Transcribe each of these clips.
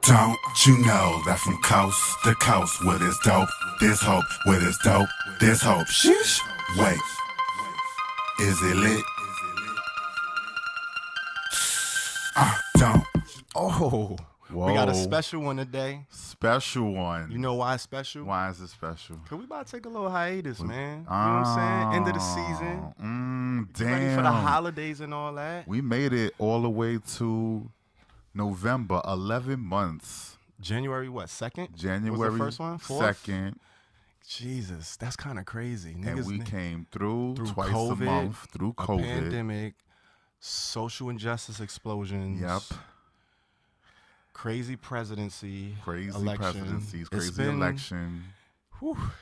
Don't you know that from coast to coast, where there's dope, there's hope, where there's dope, there's hope. Sheesh. Wait, is it lit? Don't. Oh, Whoa. we got a special one today. Special one. You know why it's special? Why is it special? Cause we about to take a little hiatus, man. You know what I'm saying? End of the season. Damn. Ready for the holidays and all that. We made it all the way to November, 11 months. January what? 2nd? January was the first one? 4th? 2nd. Jesus, that's kind of crazy. And Niggas, we came through twice COVID, a month, through COVID. pandemic, social injustice explosions. Yep. Crazy presidency. Crazy election. presidencies, crazy election.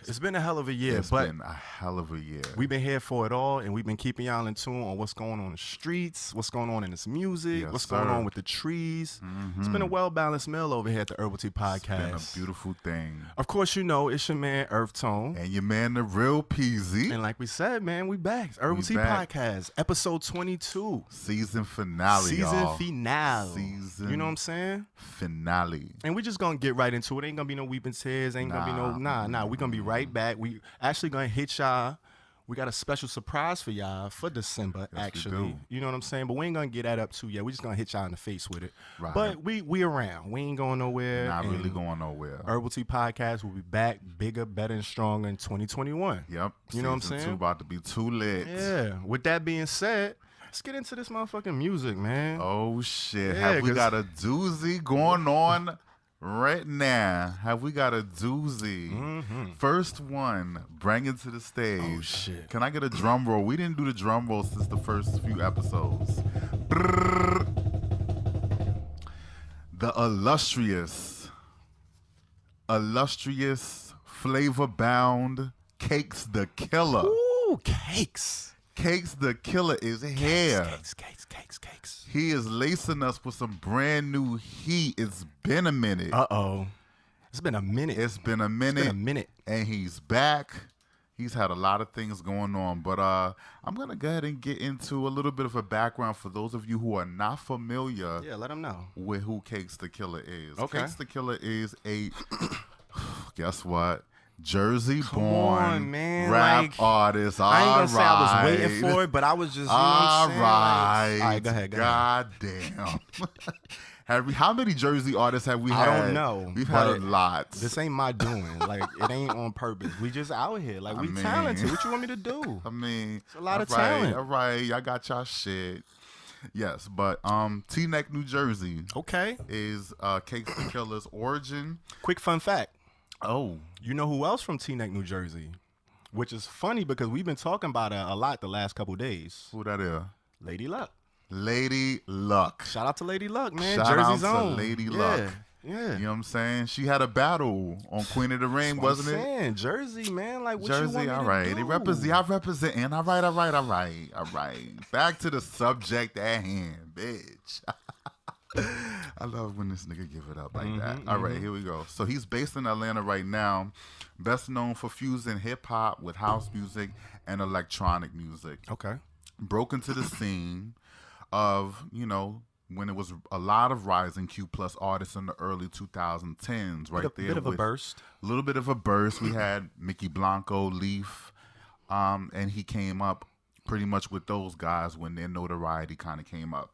It's been a hell of a year. It's been a hell of a year. We've been here for it all, and we've been keeping y'all in tune on what's going on in the streets, what's going on in this music, Yes, what's sir. going on with the trees. It's been a well-balanced meal over here at the Herbal Tea Podcast. It's been a beautiful thing. Of course, you know, it's your man, EarthTone. And your man, the real PZ. And like we said, man, we back. It's Herbal Tea back. Podcast, episode 22. Season finale, Season y'all. finale. Season You know what I'm saying? finale. And we just gonna get right into it. Ain't gonna be no weeping tears. Ain't gonna be no nah. We gonna be right back. We actually gonna hit y'all. We got a special surprise for y'all for December. Yes, actually, we do. you know what I'm saying. But we ain't gonna get that up too yet. We just gonna hit y'all in the face with it. Right. But we around. We ain't going nowhere. Not really And going nowhere. Herbal Tea Podcast will be back bigger, better, and stronger in 2021. Yep. You know what I'm Season saying? 2 about to be too lit. Yeah. With that being said, let's get into this motherfucking music, man. Oh, shit. Yeah, Have we 'cause- got a doozy going on right now? Have we got a doozy? First one, bring it to the stage. Oh, shit. Can I get a drum roll? We didn't do the drum roll since the first few episodes. Brrr. The illustrious, flavor-bound Cakes the Killa. Ooh, cakes. Cakes the Killa is here. Cakes. He is lacing us with some brand new heat. It's been a minute. Uh-oh. It's been a minute. It's been a minute. And he's back. He's had a lot of things going on. But I'm going to go ahead and get into a little bit of a background for those of you who are not familiar Yeah, let them know. with who Cakes the Killa is. Okay. Cakes the Killa is a, guess what? Jersey-born on, man. rap Like, artist. I ain't gonna say I was waiting Alright. for it, but I was just, you know All what I'm saying? right. Like, all right, go ahead. God damn. How many Jersey artists have we I had? don't know, We've had a but lot. This ain't my doing. Like, it ain't on purpose. We just out here. Like, we talented. What you want me to do? I mean, It's a lot of all right, talent. All right, y'all got y'all shit. Yes, but T-Neck, New Jersey Okay. is Cakes the Killa's origin. Quick fun fact. Oh, You know who else from Teaneck, New Jersey? Which is funny because we've been talking about it a lot the last couple days. who that is? Lady Luck. Lady Luck. Shout out to Lady Luck, man. Shout Jersey's out to own. Lady Yeah. Luck. Yeah. You know what I'm saying? She had a battle on Queen of the Ring, That's what wasn't I'm it? saying. Jersey, man. Like, what you Jersey, want me all to right. do? They represent. Y'all representing. All right. Back to the subject at hand, bitch. I love when this nigga give it up like that. All right, here we go. So he's based in Atlanta right now, best known for fusing hip hop with house music and electronic music. Okay. Broke into the scene of, you know, when it was a lot of rising Q plus artists in the early 2010s, right there. Bit of a with burst. A little bit of a burst. We had Mickey Blanco, Leaf, and he came up pretty much with those guys when their notoriety kind of came up.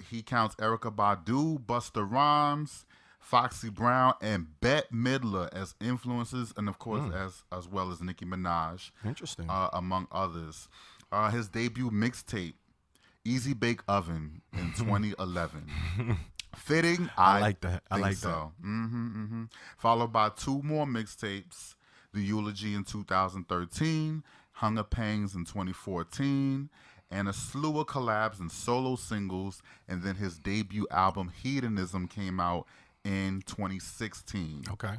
He counts Erykah Badu, Busta Rhymes, Foxy Brown, and Bette Midler as influences, and of course as well as Nicki Minaj, Interesting. among others. His debut mixtape, Easy Bake Oven, in 2011. Fitting, I like that. I think like so. Followed by two more mixtapes, The Eulogy in 2013, Hunger Pangs in 2014, and a slew of collabs and solo singles, and then his debut album, Hedonism, came out in 2016. Okay.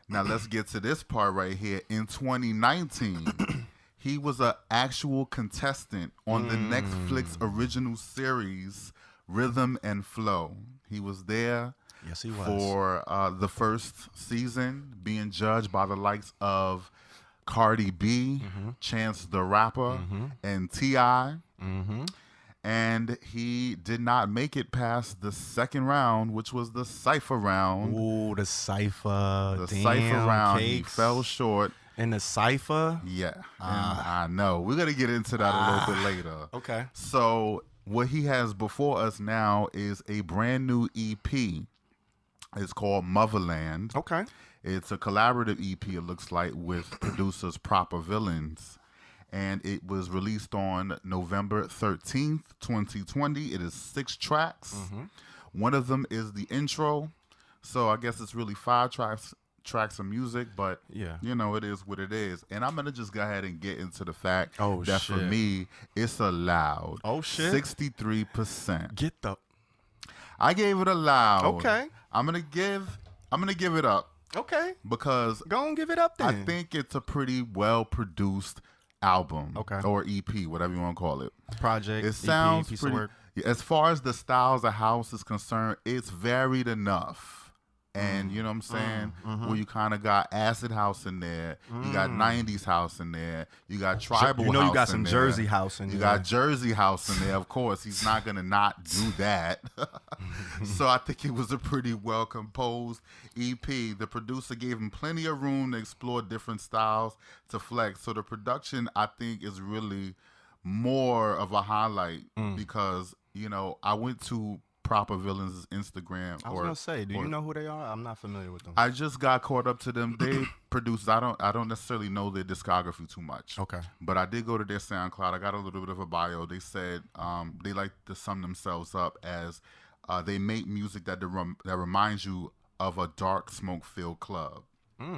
Now let's get to this part right here. In 2019, he was an actual contestant on the Netflix original series, Rhythm and Flow. He was there Yes, he was. for the first season, being judged by the likes of Cardi B, Chance the Rapper, and T.I. And he did not make it past the second round, which was the Cypher round. Ooh, the Cypher. The Damn, Cypher round, Cakes. he fell short. In the Cypher? Yeah, and I know. We're going to get into that a little bit later. Okay. So what he has before us now is a brand new EP. It's called Motherland. Okay. It's a collaborative EP, it looks like, with producers Proper Villains. And it was released on November 13th, 2020. It is 6 tracks. One of them is the intro. So I guess it's really 5 tracks of music, but yeah, you know, it is what it is. And I'm gonna just go ahead and get into the fact that for me, it's a loud 63%. I gave it a loud. Okay. I'm gonna give it up. Okay. Because go and give it up then. I think it's a pretty well produced album. Okay. Or EP, whatever you want to call it. Project. It sounds EP, pretty. As far as the styles of house is concerned, it's varied enough. And you know what I'm saying? Where you kind of got acid house in there, you got 90s house in there, you got tribal house in there. You got some Jersey house in there. You got Jersey house in there, of course. He's not going to not do that. So I think it was a pretty well composed EP. The producer gave him plenty of room to explore different styles to flex. So the production, I think, is really more of a highlight because, you know, I went to Proper Villains' Instagram. I was gonna say, do you know who they are? I'm not familiar with them. I just got caught up to them. They produced. I don't necessarily know their discography too much. Okay, but I did go to their SoundCloud. I got a little bit of a bio. They said they like to sum themselves up as they make music that reminds you of a dark smoke-filled club. Okay.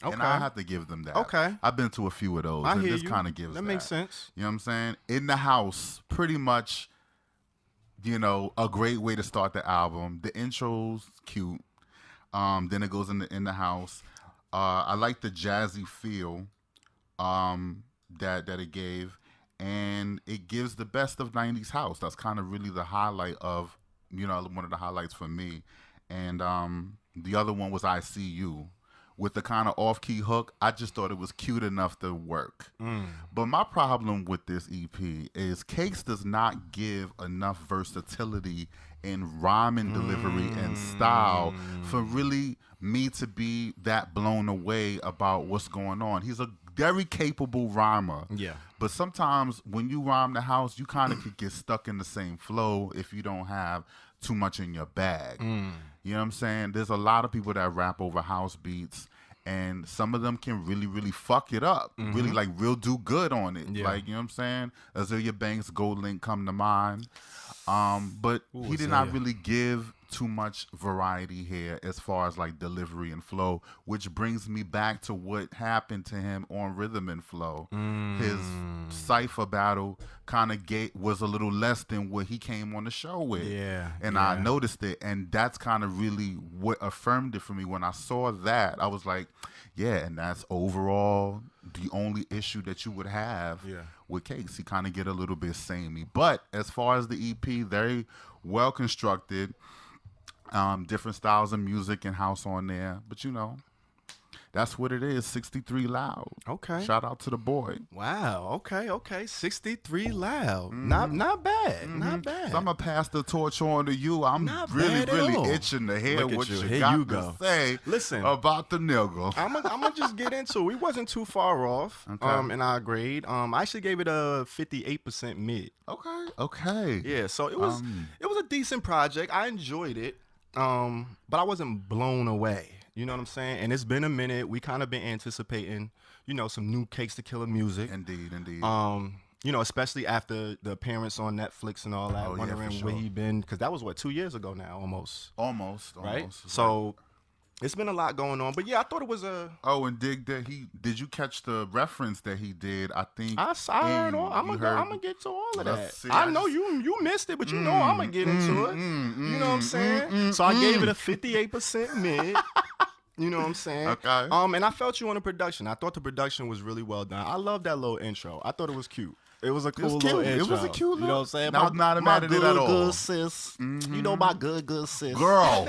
And I have to give them that. Okay, I've been to a few of those. I hear this you. kind of gives that. Makes sense. You know what I'm saying? In the house, pretty much. You know, a great way to start the album. The intro's cute. Then it goes in the house. I like the jazzy feel that it gave, and it gives the best of 90s house. That's kind of really the highlight of, you know, one of the highlights for me. And the other one was I See You. With the kind of off-key hook, I just thought it was cute enough to work. But my problem with this EP is Cakes does not give enough versatility in rhyme and delivery and style for really me to be that blown away about what's going on. He's a very capable rhymer. Yeah. But sometimes when you rhyme the house, you kind of could get stuck in the same flow if you don't have too much in your bag. You know what I'm saying? There's a lot of people that rap over house beats, and some of them can really, really fuck it up. Really, like, real do good on it. Yeah. Like, you know what I'm saying? Azealia Banks, Gold Link come to mind. But he did not really give too much variety here as far as like delivery and flow, which brings me back to what happened to him on Rhythm and Flow. His cipher battle kind of was a little less than what he came on the show with. And I noticed it, and that's kind of really what affirmed it for me. When I saw that, I was like, yeah, and that's overall the only issue that you would have with Cakes. He kind of get a little bit samey. But as far as the EP, very well constructed. Different styles of music and house on there. But, you know, that's what it is. 63 loud. Okay. Shout out to the boy. Wow. Okay. 63 loud. Not bad. Not bad. So I'm going to pass the torch on to you. I'm not really itching to hear what you got to say about the nigga. I'm going to just get into it. We wasn't too far off in our grade. I actually gave it a 58% mid. Okay. Yeah, so it was a decent project. I enjoyed it. But I wasn't blown away. You know what I'm saying? And it's been a minute. We kind of been anticipating, you know, some new Cakes to Killa music. Indeed. You know, especially after the appearance on Netflix and all that, wondering where he been, because that was 2 years ago now, almost. Right? So it's been a lot going on, but yeah, I thought it was a. Oh, and did you catch the reference that he did? I think I heard. I'm gonna get to all of that. I know you missed it, but you know I'm gonna get into it. You know what I'm saying? So I gave it a 58% mid. You know what I'm saying? Okay. And I felt you on the production. I thought the production was really well done. I love that little intro. I thought it was cute. It was a cool little intro. It was a cute little. You know what I'm saying? I'm not mad at it at all. Good sis. You know my good sis. Girl.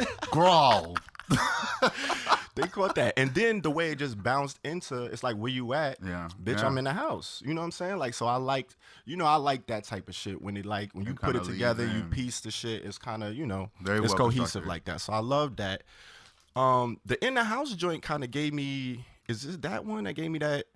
They caught that. And then the way it just bounced into, it's like, where you at? Yeah. Bitch, yeah. I'm in the house. You know what I'm saying? Like, so I liked, I like that type of shit when you put it together, you piece the shit, it's kind of, Very it's well cohesive like that. So I love that. The In the House joint kind of gave me, is this that one that gave me that?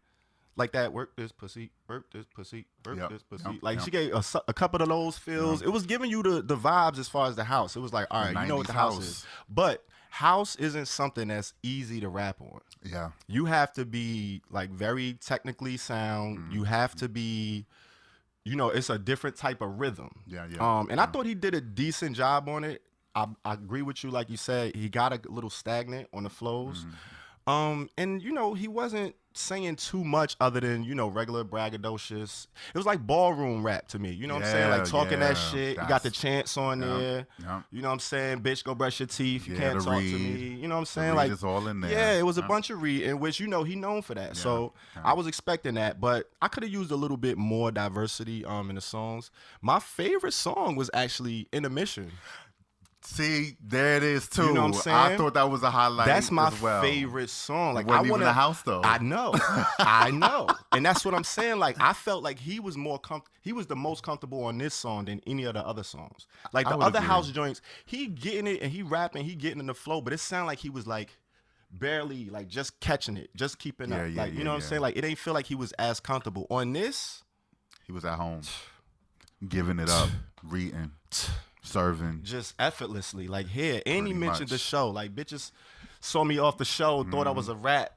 Like that, work this pussy, work this pussy, work this pussy. Like she gave a couple of those feels. It was giving you the vibes as far as the house. It was like, all right, you know what the house is. But house isn't something that's easy to rap on. Yeah. You have to be like very technically sound. You have to be, it's a different type of rhythm. Yeah. And I thought he did a decent job on it. I agree with you, like you said, he got a little stagnant on the flows. And he wasn't saying too much other than, regular braggadocious. It was like ballroom rap to me. You know what I'm saying? Like talking that shit. You got the chants on there. You know what I'm saying? Bitch, go brush your teeth. You can't talk to me. You know what I'm saying? Like it's all in there. Yeah, it was a bunch of read in which, he known for that. So I was expecting that, but I could have used a little bit more diversity in the songs. My favorite song was actually Intermission. See, there it is too. You know what I'm saying? I thought that was a highlight. That's my as well. favorite song. Like, it wasn't even the house though. I know, I know, and that's what I'm saying. Like, I felt like he was he was the most comfortable on this song than any of the other songs. Like the other house joints, he getting it and he rapping, he getting in the flow, but it sounded like he was like barely like just catching it, just keeping up. Like, you know what I'm saying? Like, it ain't feel like he was as comfortable on this. He was at home, giving it up, reading. Serving just effortlessly, like here. And he mentioned the show. Like, bitches saw me off the show, thought I was a rat,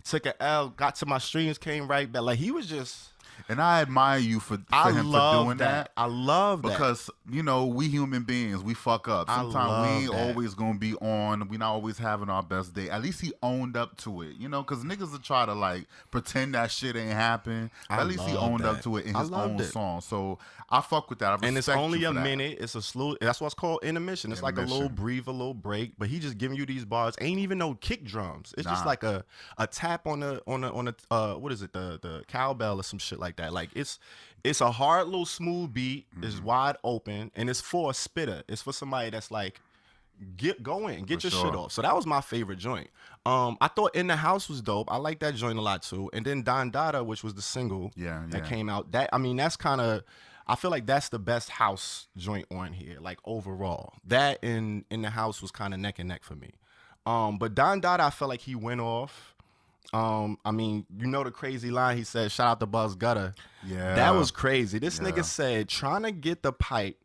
took an L, got to my streams, came right back. Like, he was just. And I admire you for him for doing that. I love that. Because, we human beings, we fuck up. Sometimes we ain't always going to be on. We not always having our best day. At least he owned up to it, because niggas will try to, like, pretend that shit ain't happen. At least he owned up to it in his own song. So I fuck with that. And it's only a minute. It's a slow. That's what's called intermission. It's like a little breathe, a little break. But he just giving you these bars. Ain't even no kick drums. It's just like a tap on the what is it, the cowbell or some shit like that. Like, it's a hard little smooth beat. It's wide open, and it's for a spitter. It's for somebody that's like, get your shit off. So that was my favorite joint. I thought In the House was dope. I like that joint a lot too. And then Don Dada, which was the single that came out. That's kind of, I feel like that's the best house joint on here. Like, overall, that in the House was kind of neck and neck for me. But Don Dada, I felt like he went off. The crazy line he said, shout out to Bugs Gutter. Yeah. That was crazy. This nigga said, trying to get the pipe,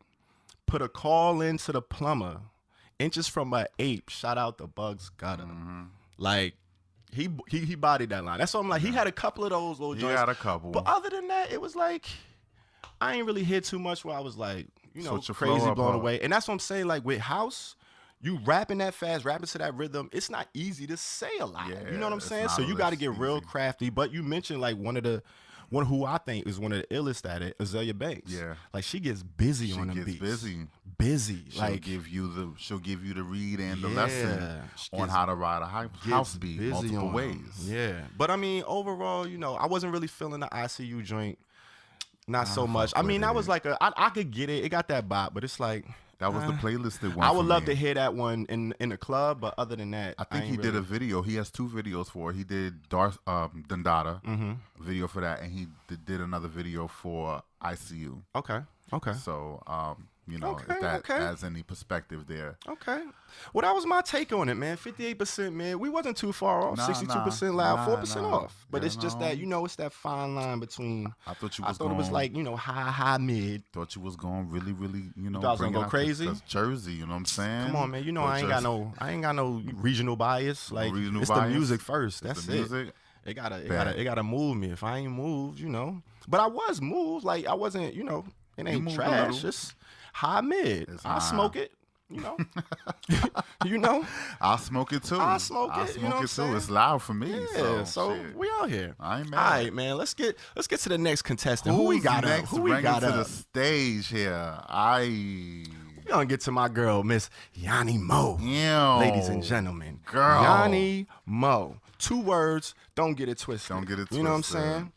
put a call into the plumber, inches from an ape, shout out to Bugs Gutter. Like, he bodied that line. That's what I'm like. He had a couple of those little joints. He had a couple. But other than that, it was like, I ain't really hear too much where I was like, Switch crazy blown away. And that's what I'm saying. Like, with house, you rapping that fast, rapping to that rhythm, it's not easy to say a lot. You know what I'm saying? So you got to get real crafty. But you mentioned like one who I think is one of the illest at it, Azalea Banks. Yeah. Like, she gets busy on them beats. Busy. She'll give you the read and the lesson on how to ride a house beat multiple ways. Yeah. But overall, I wasn't really feeling the ICU joint. Not so much. That was like I could get it. It got that bop, but it's like, that was the playlisted one. I would love to hear that one in the club, but other than that, I think he did a video. He has 2 videos for it. He did Dundada video for that, and he did another video for ICU. Okay. So, if that has any perspective there. Okay. Well, that was my take on it, man. 58%, man. We wasn't too far off. 62% loud, 4% off. But it's just that, it's that fine line between. I thought it was like, high, mid. Thought you was going really, really, you thought I was gonna go crazy? That's Jersey, you know what I'm saying? Come on, man. I ain't got no regional bias. Like, it's the music first. That's it. It gotta move me. If I ain't moved, But I was moved. Like, I wasn't, it ain't trash. It's high mid. I smoke it. I'll smoke it too. I'll smoke it too. It's loud for me. Yeah, so we out here. I ain't mad. All right, man. Let's get to the next contestant. Who we got next? Who we got to the stage here? We gonna get to my girl, Miss Yani Mo. Ladies and gentlemen, girl. Yani Mo. 2 words. Don't get it twisted. You know what I'm saying?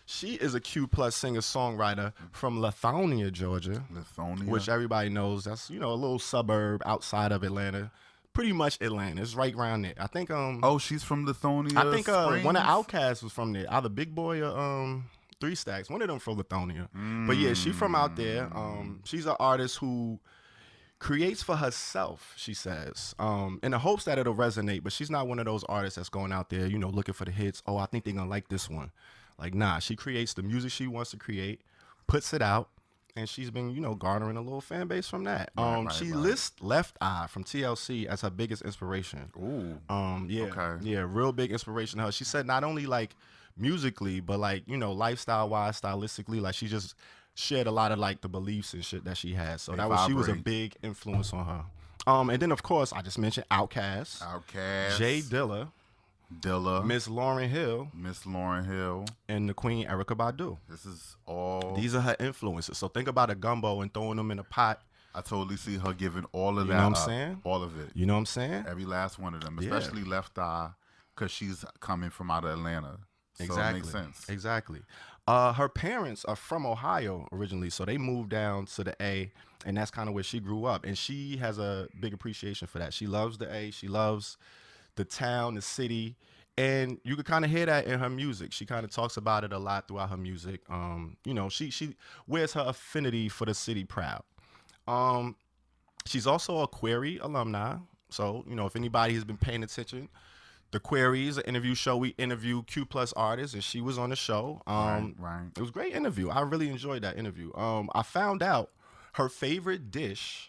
She is a Q+ singer-songwriter from Lithonia, Georgia. Lithonia. Which everybody knows. That's, a little suburb outside of Atlanta. pretty much Atlanta. It's right around there. I think Oh, she's from Lithonia. I think Springs? one of Outkast was from there. Either Big Boy or 3 Stacks. One of them from Lithonia. But yeah, she from out there. She's an artist who creates for herself, she says, in the hopes that it'll resonate. But she's not one of those artists that's going out there, looking for the hits. Oh, I think they're gonna like this one. Like, nah, she creates the music she wants to create, puts it out, and she's been, garnering a little fan base from that. She lists Left Eye from TLC as her biggest inspiration. Ooh. Yeah. Okay. Yeah, real big inspiration to her. She said not only like musically, but like, lifestyle wise, stylistically, like she just shared a lot of like the beliefs and shit that she has. So she was a big influence on her. And then of course I just mentioned Outkast, Jay Dilla, Miss Lauryn Hill, and the Queen Erykah Badu. These are her influences. So think about a gumbo and throwing them in a pot. I totally see her giving all of that. You know what I'm saying? All of it. You know what I'm saying? Every last one of them, especially Left Eye, because she's coming from out of Atlanta. So exactly. It makes sense. Exactly. Her parents are from Ohio originally, so they moved down to the A, and that's kind of where she grew up. And she has a big appreciation for that. She loves the A. She loves the town, the city, and you could kind of hear that in her music. She kind of talks about it a lot throughout her music. She wears her affinity for the city proud. She's also a Query alumni, so if anybody has been paying attention, the Query is an interview show. We interview Q+ artists, and she was on the show. Right. It was a great interview. I really enjoyed that interview. I found out her favorite dish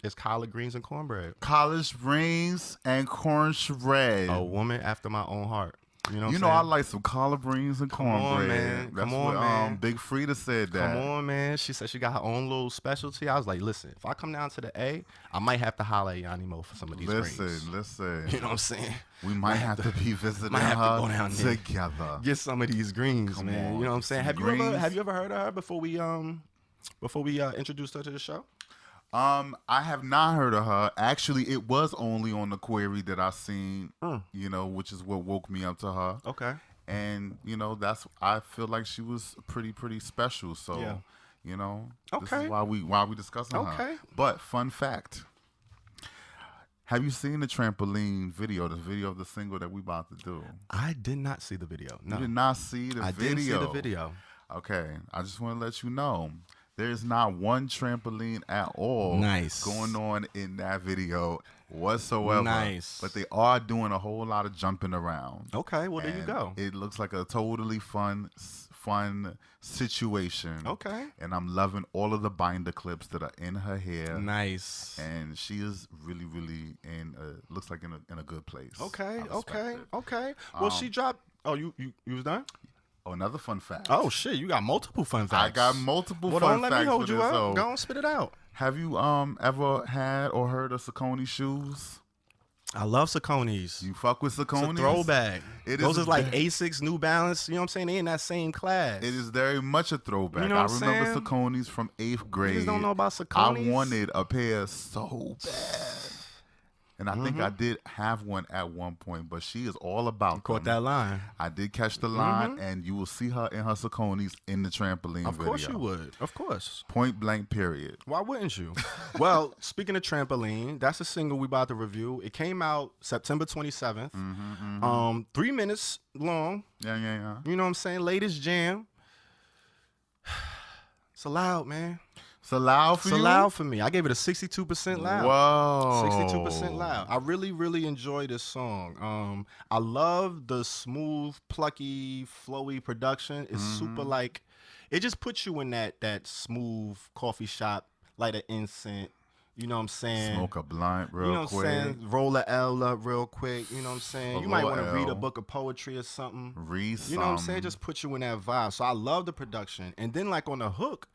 is collard greens and cornbread. Collard greens and cornbread. A woman after my own heart. You know I like some collard greens and cornbread. Man. That's Come on, what man. Big Frida said that. Come on, man. She said she got her own little specialty. I was like, listen, if I come down to the A, I might have to holler at Yani Mo for some of these greens. Listen. You know what I'm saying? We might have to be visiting might have her to go down there. together. Get some of these greens, Come man. on, You know what I'm saying? Have you ever heard of her before we introduced her to the show? I have not heard of her. Actually, it was only on the Query that I seen, which is what woke me up to her. Okay. And, I feel like she was pretty special. So, Yeah. This is why we discussing her. But fun fact. Have you seen the trampoline video, the video of the single that we about to do? I did not see the video. No. You did not see the video? I didn't see the video. Okay. I just want to let you know. There's not one trampoline at all going on in that video whatsoever. Nice. But they are doing a whole lot of jumping around. Okay, well, there you go. It looks like a totally fun situation. Okay. And I'm loving all of the binder clips that are in her hair. Nice. And she is really, really looks like in a good place. Okay. Well, she dropped. Oh, you was done? Oh, another fun fact. Oh shit, you got multiple fun facts. I got multiple fun don't facts. let me hold you up. So, go on, spit it out. Have you ever had or heard of Saucony shoes? I love Sauconys. You fuck with Sauconys? It's a throwback. Those is like Asics, New Balance. You know what I'm saying? They in that same class. It is very much a throwback. You know what I I'm remember saying? Sauconys from 8th grade. You just don't know about Sauconys? I wanted a pair so bad. And I think I did have one at one point, but she is all about Caught that line. I did catch the line, and you will see her in her Sauconys in the trampoline video. Of course you would. Of course. Point blank, period. Why wouldn't you? Well, speaking of trampoline, that's a single we about to review. It came out September 27th. 3 minutes long. Yeah. You know what I'm saying? Latest jam. It's loud, man. It's loud for you? It's loud for me. I gave it a 62% loud. Whoa. 62% loud. I really, really enjoy this song. I love the smooth, plucky, flowy production. It's super like, it just puts you in that smooth coffee shop, light an incense. You know what I'm saying? Smoke a blunt real quick. You know what I'm saying? Roll a L up real quick. You know what I'm saying? You might want to read a book of poetry or something. Read some. You know what I'm saying? Just put you in that vibe. So I love the production. And then like on the hook,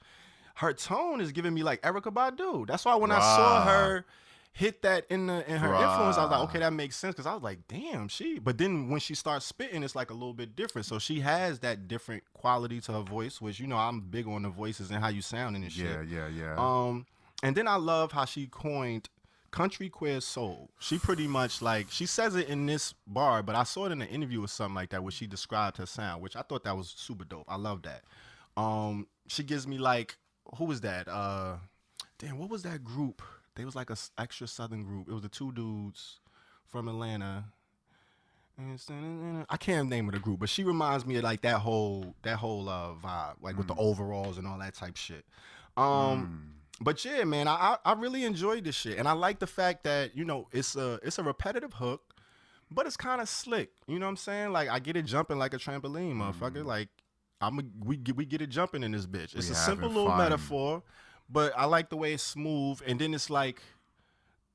her tone is giving me like Erykah Badu. That's why when I saw her hit that in her influence, I was like, okay, that makes sense. Because I was like, damn, But then when she starts spitting, it's like a little bit different. So she has that different quality to her voice, which, I'm big on the voices and how you sounding and shit. Yeah. And then I love how she coined country queer soul. She pretty much she says it in this bar, but I saw it in an interview or something like that where she described her sound, which I thought that was super dope. I love that. She gives me who was that? What was that group They was like a extra Southern group. It was the two dudes from Atlanta. I can't name of the group, but she reminds me of like that whole vibe, like with the overalls and all that type shit. But yeah, man, I really enjoyed this shit, and I like the fact that, you know, it's a repetitive hook, but it's kind of slick. You know what I'm saying? Like, I get it jumping like a trampoline, motherfucker. Like, we get it jumping in this bitch. It's a simple little metaphor, but I like the way it's smooth, and then it's like,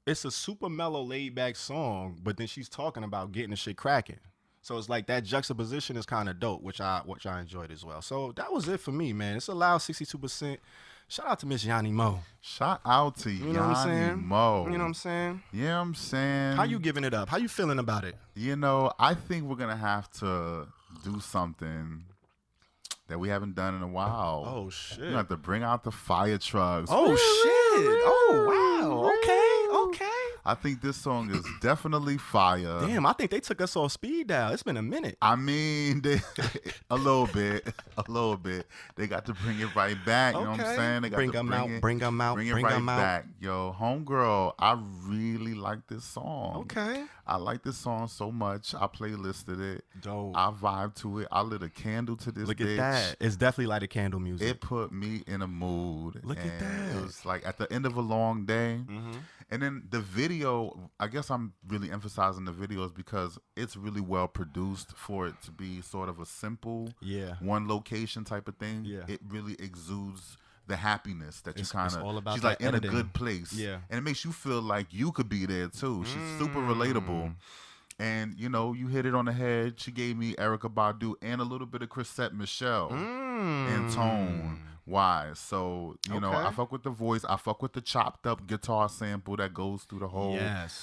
it's a super mellow, laid back song, but then she's talking about getting the shit cracking. So it's like that juxtaposition is kind of dope, which I enjoyed as well. So that was it for me, man. It's a loud 62%. Shout out to Miss Yani Mo. Shout out to Yani Mo. You know what I'm saying? Yeah, I'm saying. How you giving it up? How you feeling about it? You know, I think we're gonna have to do something that we haven't done in a while. Oh shit! We have to bring out the fire trucks. Oh shit! Oh wow! Okay. I think this song is definitely fire. Damn, I think they took us off speed dial. It's been a minute. I mean, a little bit. They got to bring it right back. You know what I'm saying? They got bring them out. Bring it right back. Yo, homegirl, I really like this song. Okay. I like this song so much. I playlisted it. Dope. I vibe to it. I lit a candle to this. Look bitch. at that. It's definitely like a candle music. It put me in a mood. Look at that. It was like at the end of a long day. Mm-hmm. And then the video, I guess I'm really emphasizing the videos because it's really well produced for it to be sort of a simple one location type of thing. Yeah. It really exudes the happiness that you kind of, she's like in editing. A good place. Yeah. And it makes you feel like you could be there too. She's super relatable. And, you know, you hit it on the head. She gave me Erykah Badu and a little bit of Chrisette Michele in tone. Why? So, you know, I fuck with the voice. I fuck with the chopped up guitar sample that goes through the whole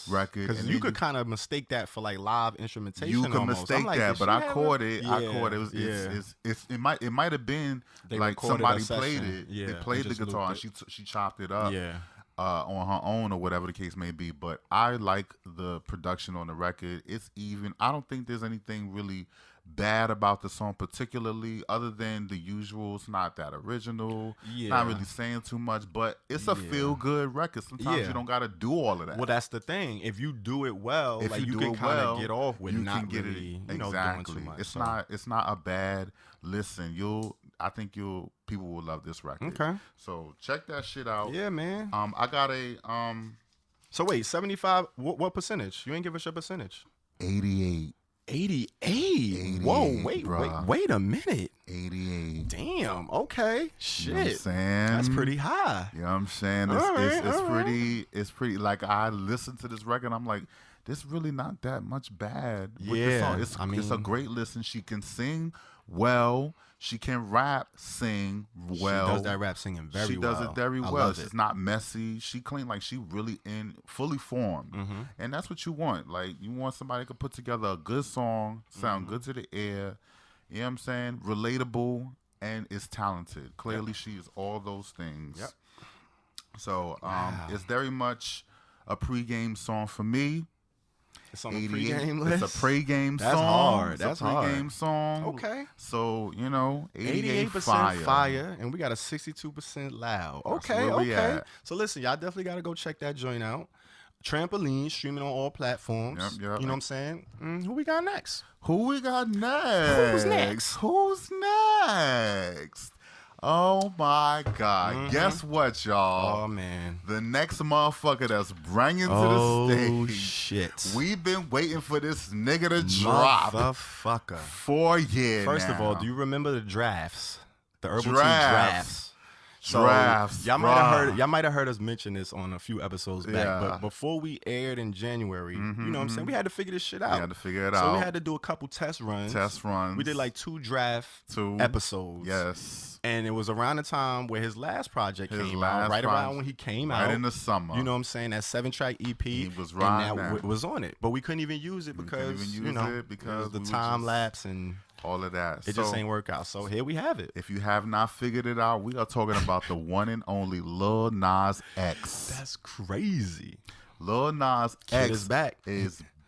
record. Because you could kind of mistake that for like live instrumentation. You could mistake that, but I caught it. I caught it. It might have been like somebody played it. Yeah, they played the guitar and she chopped it up. Yeah. On her own or whatever the case may be. But I like the production on the record. It's even. I don't think there's anything really bad about the song particularly other than the usual. It's not that original. Not really saying too much, but it's a feel-good record. Sometimes you don't got to do all of that. Well, that's the thing. If you do it well, like you can kind of get off with not really doing too much. It's not a bad listen. I think people will love this record. Okay. So check that shit out. Yeah, man. I got a So wait, 75. What percentage? You ain't give us your percentage. 88. 88. Whoa, wait a minute. 88. Damn. Okay. Shit. You know what I'm saying? That's pretty high. You know what I'm saying? It's pretty. Like I listened to this record, I'm like, this really not that much bad with the song. It's a great listen. She can sing well. She can rap, sing well. She does that rap singing very well. She does it very well. She's not messy. She clean, like she really fully formed. Mm-hmm. And that's what you want. Like you want somebody who can put together a good song, sound good to the ear. You know what I'm saying? Relatable and is talented. Clearly she is all those things. Yep. So it's very much a pregame song for me. It's on the pregame list. It's a pregame song. That's hard. That's a pregame song. Okay. So, you know, 88% fire, and we got a 62% loud. Okay. So listen, y'all definitely got to go check that joint out. Trampoline, streaming on all platforms. Yep. You know what I'm saying? Who we got next? Who's next? Oh my God. Mm-hmm. Guess what, y'all? Oh man. The next motherfucker that's bringing to the stage. Oh shit. We've been waiting for this nigga to drop. Motherfucker. 4 years First of all, do you remember the drafts? The Herbal Tea drafts. So y'all might have heard us mention this on a few episodes back, but before we aired in January, you know what I'm saying, we had to figure this shit out. So we had to do a couple test runs. We did like 2 draft episodes. Yes. And it was around the time where his last project came out, right around when he came out. Right in the summer. You know what I'm saying? That 7-track EP. He was right and that was on it. But we couldn't even use it because, because the time lapse and all of that. It just ain't work out. So here we have it. If you have not figured it out, we are talking about the one and only Lil Nas X. That's crazy. Lil Nas X is back.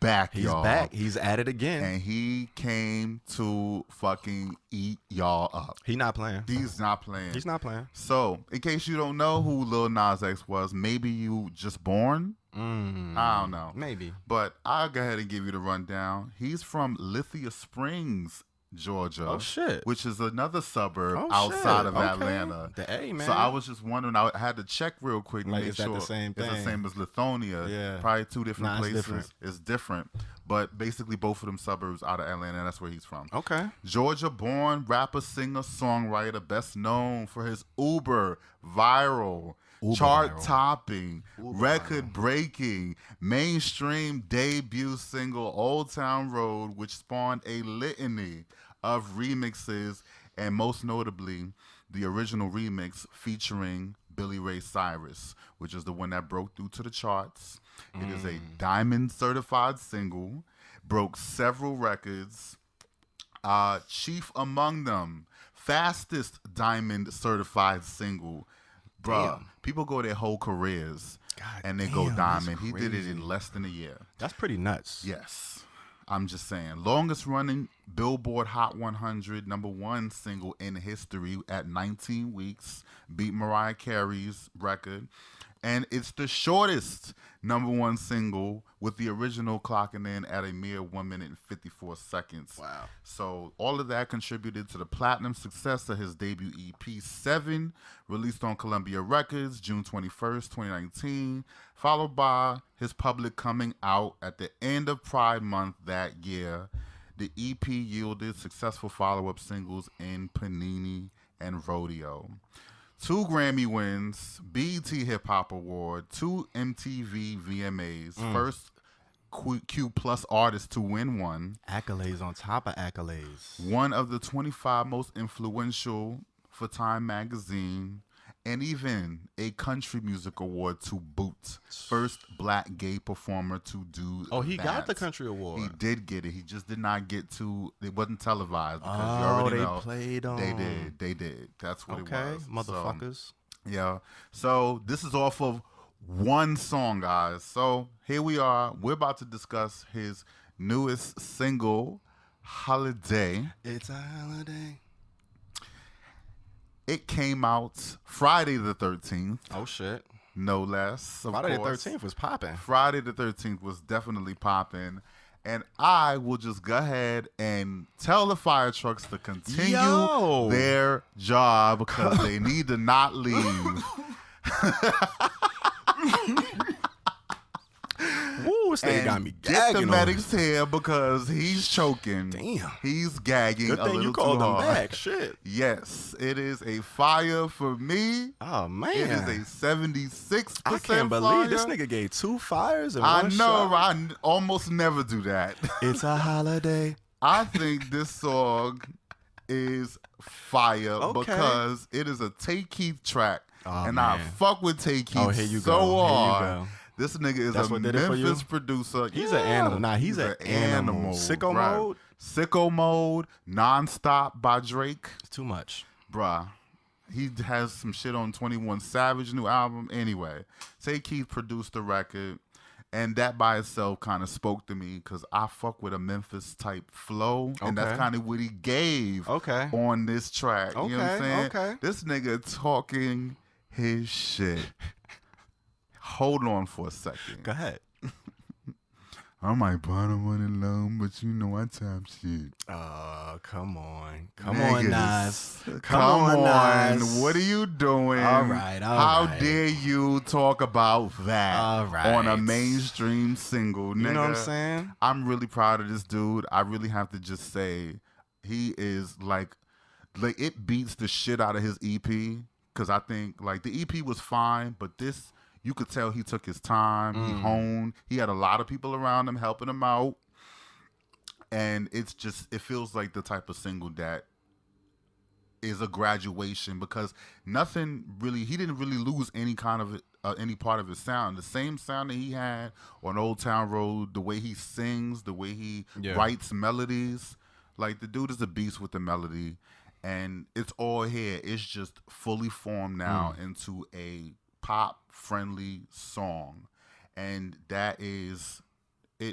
back, y'all. He's back. He's at it again. And he came to fucking eat y'all up. He's not playing. He's not playing. He's not playing. So, in case you don't know who Lil Nas X was, maybe you just born. I don't know. Maybe. But I'll go ahead and give you the rundown. He's from Lithia Springs, Georgia. Oh, shit. Which is another suburb outside of Atlanta. Man. So I was just wondering, I had to check real quick to make is sure that the same thing? It's the same as Lithonia. Yeah. Probably two different places. Different. It's different. But basically both of them suburbs out of Atlanta, and that's where he's from. Okay. Georgia-born rapper, singer, songwriter, best known for his viral, chart-topping, record-breaking, mainstream debut single Old Town Road, which spawned a litany of remixes, and most notably, the original remix featuring Billy Ray Cyrus, which is the one that broke through to the charts. It is a diamond certified single, broke several records, chief among them, fastest diamond certified single. Bruh, people go their whole careers and they go diamond. He did it in less than a year. That's pretty nuts. Yes. I'm just saying. Longest running Billboard Hot 100 #1 single in history at 19 weeks. Beat Mariah Carey's record. And it's the shortest #1 single, with the original clocking in at a mere 1 minute and 54 seconds. Wow. So all of that contributed to the platinum success of his debut EP, 7, released on Columbia Records June 21st, 2019, followed by his public coming out at the end of Pride Month that year. The EP yielded successful follow-up singles in Panini and Rodeo. 2 Grammy wins, BET Hip Hop Award, 2 MTV VMAs, first Q Plus artist to win one. Accolades on top of accolades. One of the 25 most influential for Time magazine, and even a country music award to boot. First black gay performer to do he got the country award. He did get it. He just did not get to, it wasn't televised because you already know. Played on. They did. That's what it was. Motherfuckers. So, yeah. So this is off of one song, guys. So here we are. We're about to discuss his newest single, Holiday. It's a holiday. It came out Friday the 13th. Oh, shit. No less. Friday the 13th was popping. Friday the 13th was definitely popping. And I will just go ahead and tell the fire trucks to continue their job because they need to not leave. Woo, this thing got me gagging. Get the medics here because he's choking. Damn. He's gagging Good a thing little you called too him hard. back. Shit. Yes, it is a fire for me. Oh, man. It is a 76% I can't believe fire. this nigga gave 2 fires in I one know, shot. I almost never do that. It's a holiday. I think this song is fire because it is a Tay Keith track. And I fuck with Tay Keith hard. This nigga is a Memphis producer. He's an animal. Nah, he's an animal. Sicko Mode? Sicko Mode, Nonstop by Drake. It's too much. Bruh. He has some shit on 21 Savage new album. Anyway, Tay Keith produced the record. And that by itself kind of spoke to me because I fuck with a Memphis type flow. And that's kind of what he gave on this track. You know what I'm saying? Okay. This nigga talking his shit. Hold on for a second. Go ahead. I might bottom one alone, but you know I top shit. Come on. Come on, Nas. Come on. Nas. What are you doing? All right. How dare you talk about that on a mainstream single, nigga? You know what I'm saying? I'm really proud of this dude. I really have to just say he is like it beats the shit out of his EP because I think like the EP was fine, but this, you could tell he took his time. He honed. He had a lot of people around him helping him out. And it's just, it feels like the type of single that is a graduation because nothing really, he didn't really lose any kind of any part of his sound. The same sound that he had on Old Town Road, the way he sings, the way he writes melodies. Like the dude is a beast with the melody. And it's all here. It's just fully formed now into a pop friendly song, and that is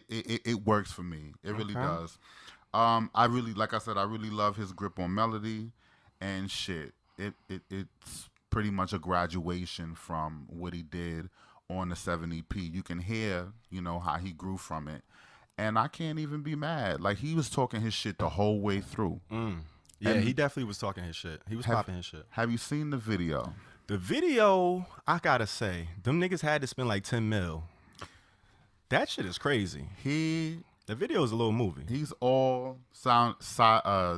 it works for me. It really does. I really, like I said, I really love his grip on melody and shit. It's pretty much a graduation from what he did on the 7 EP. You can hear, you know, how he grew from it. And I can't even be mad. Like, he was talking his shit the whole way through. Yeah, and he definitely was talking his shit. He was popping his shit. Have you seen the video? The video, I gotta say, them niggas had to spend like 10 mil. That shit is crazy. The video is a little movie. He's all CGI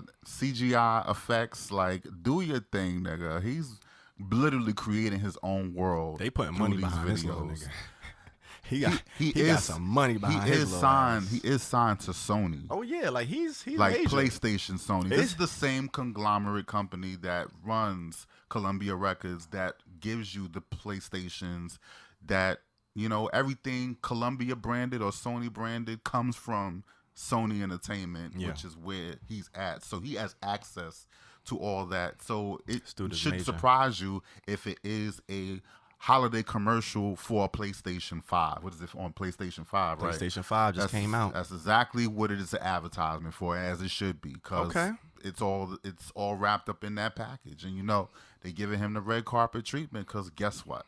effects. Like, do your thing, nigga. He's literally creating his own world. They putting money behind this little nigga. He got some money behind his little ass. He is signed to Sony. Oh yeah, like he's like major. PlayStation Sony. This is the same conglomerate company that runs Columbia Records, that gives you the PlayStations, that, you know, everything Columbia branded or Sony branded comes from Sony Entertainment, which is where he's at. So he has access to all that. So it should surprise you if it is a holiday commercial for a PlayStation 5. What is it on PlayStation 5, right? PlayStation 5 just came out. That's exactly what it is, an advertisement for, as it should be, because it's all wrapped up in that package. And, you know, they giving him the red carpet treatment because guess what?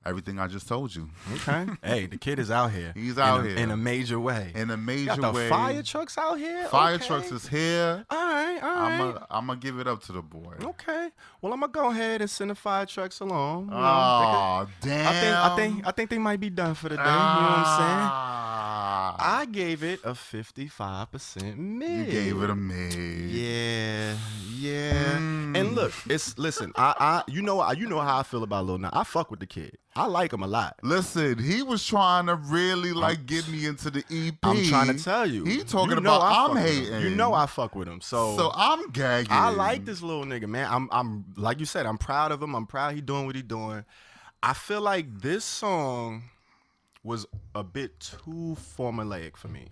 Everything I just told you. Okay. Hey, the kid is out here. He's out here. In a major way. In a major got the way. fire trucks out here? Fire trucks is here. All right. I'm going to give it up to the boy. Okay. Well, I'm going to go ahead and send the fire trucks along. Oh, damn. I think they might be done for the day. You know what I'm saying? I gave it a 55% mid. You gave it a mid. Yeah. And look, listen, I you know how I feel about Lil Nas. I fuck with the kid. I like him a lot. Listen, he was trying to really get me into the EP. I'm trying to tell you. He talking about I'm hating. You know I fuck with him. So I'm gagging. I like this little nigga, man. I'm like you said, I'm proud of him. I'm proud he doing what he doing. I feel like this song was a bit too formulaic for me.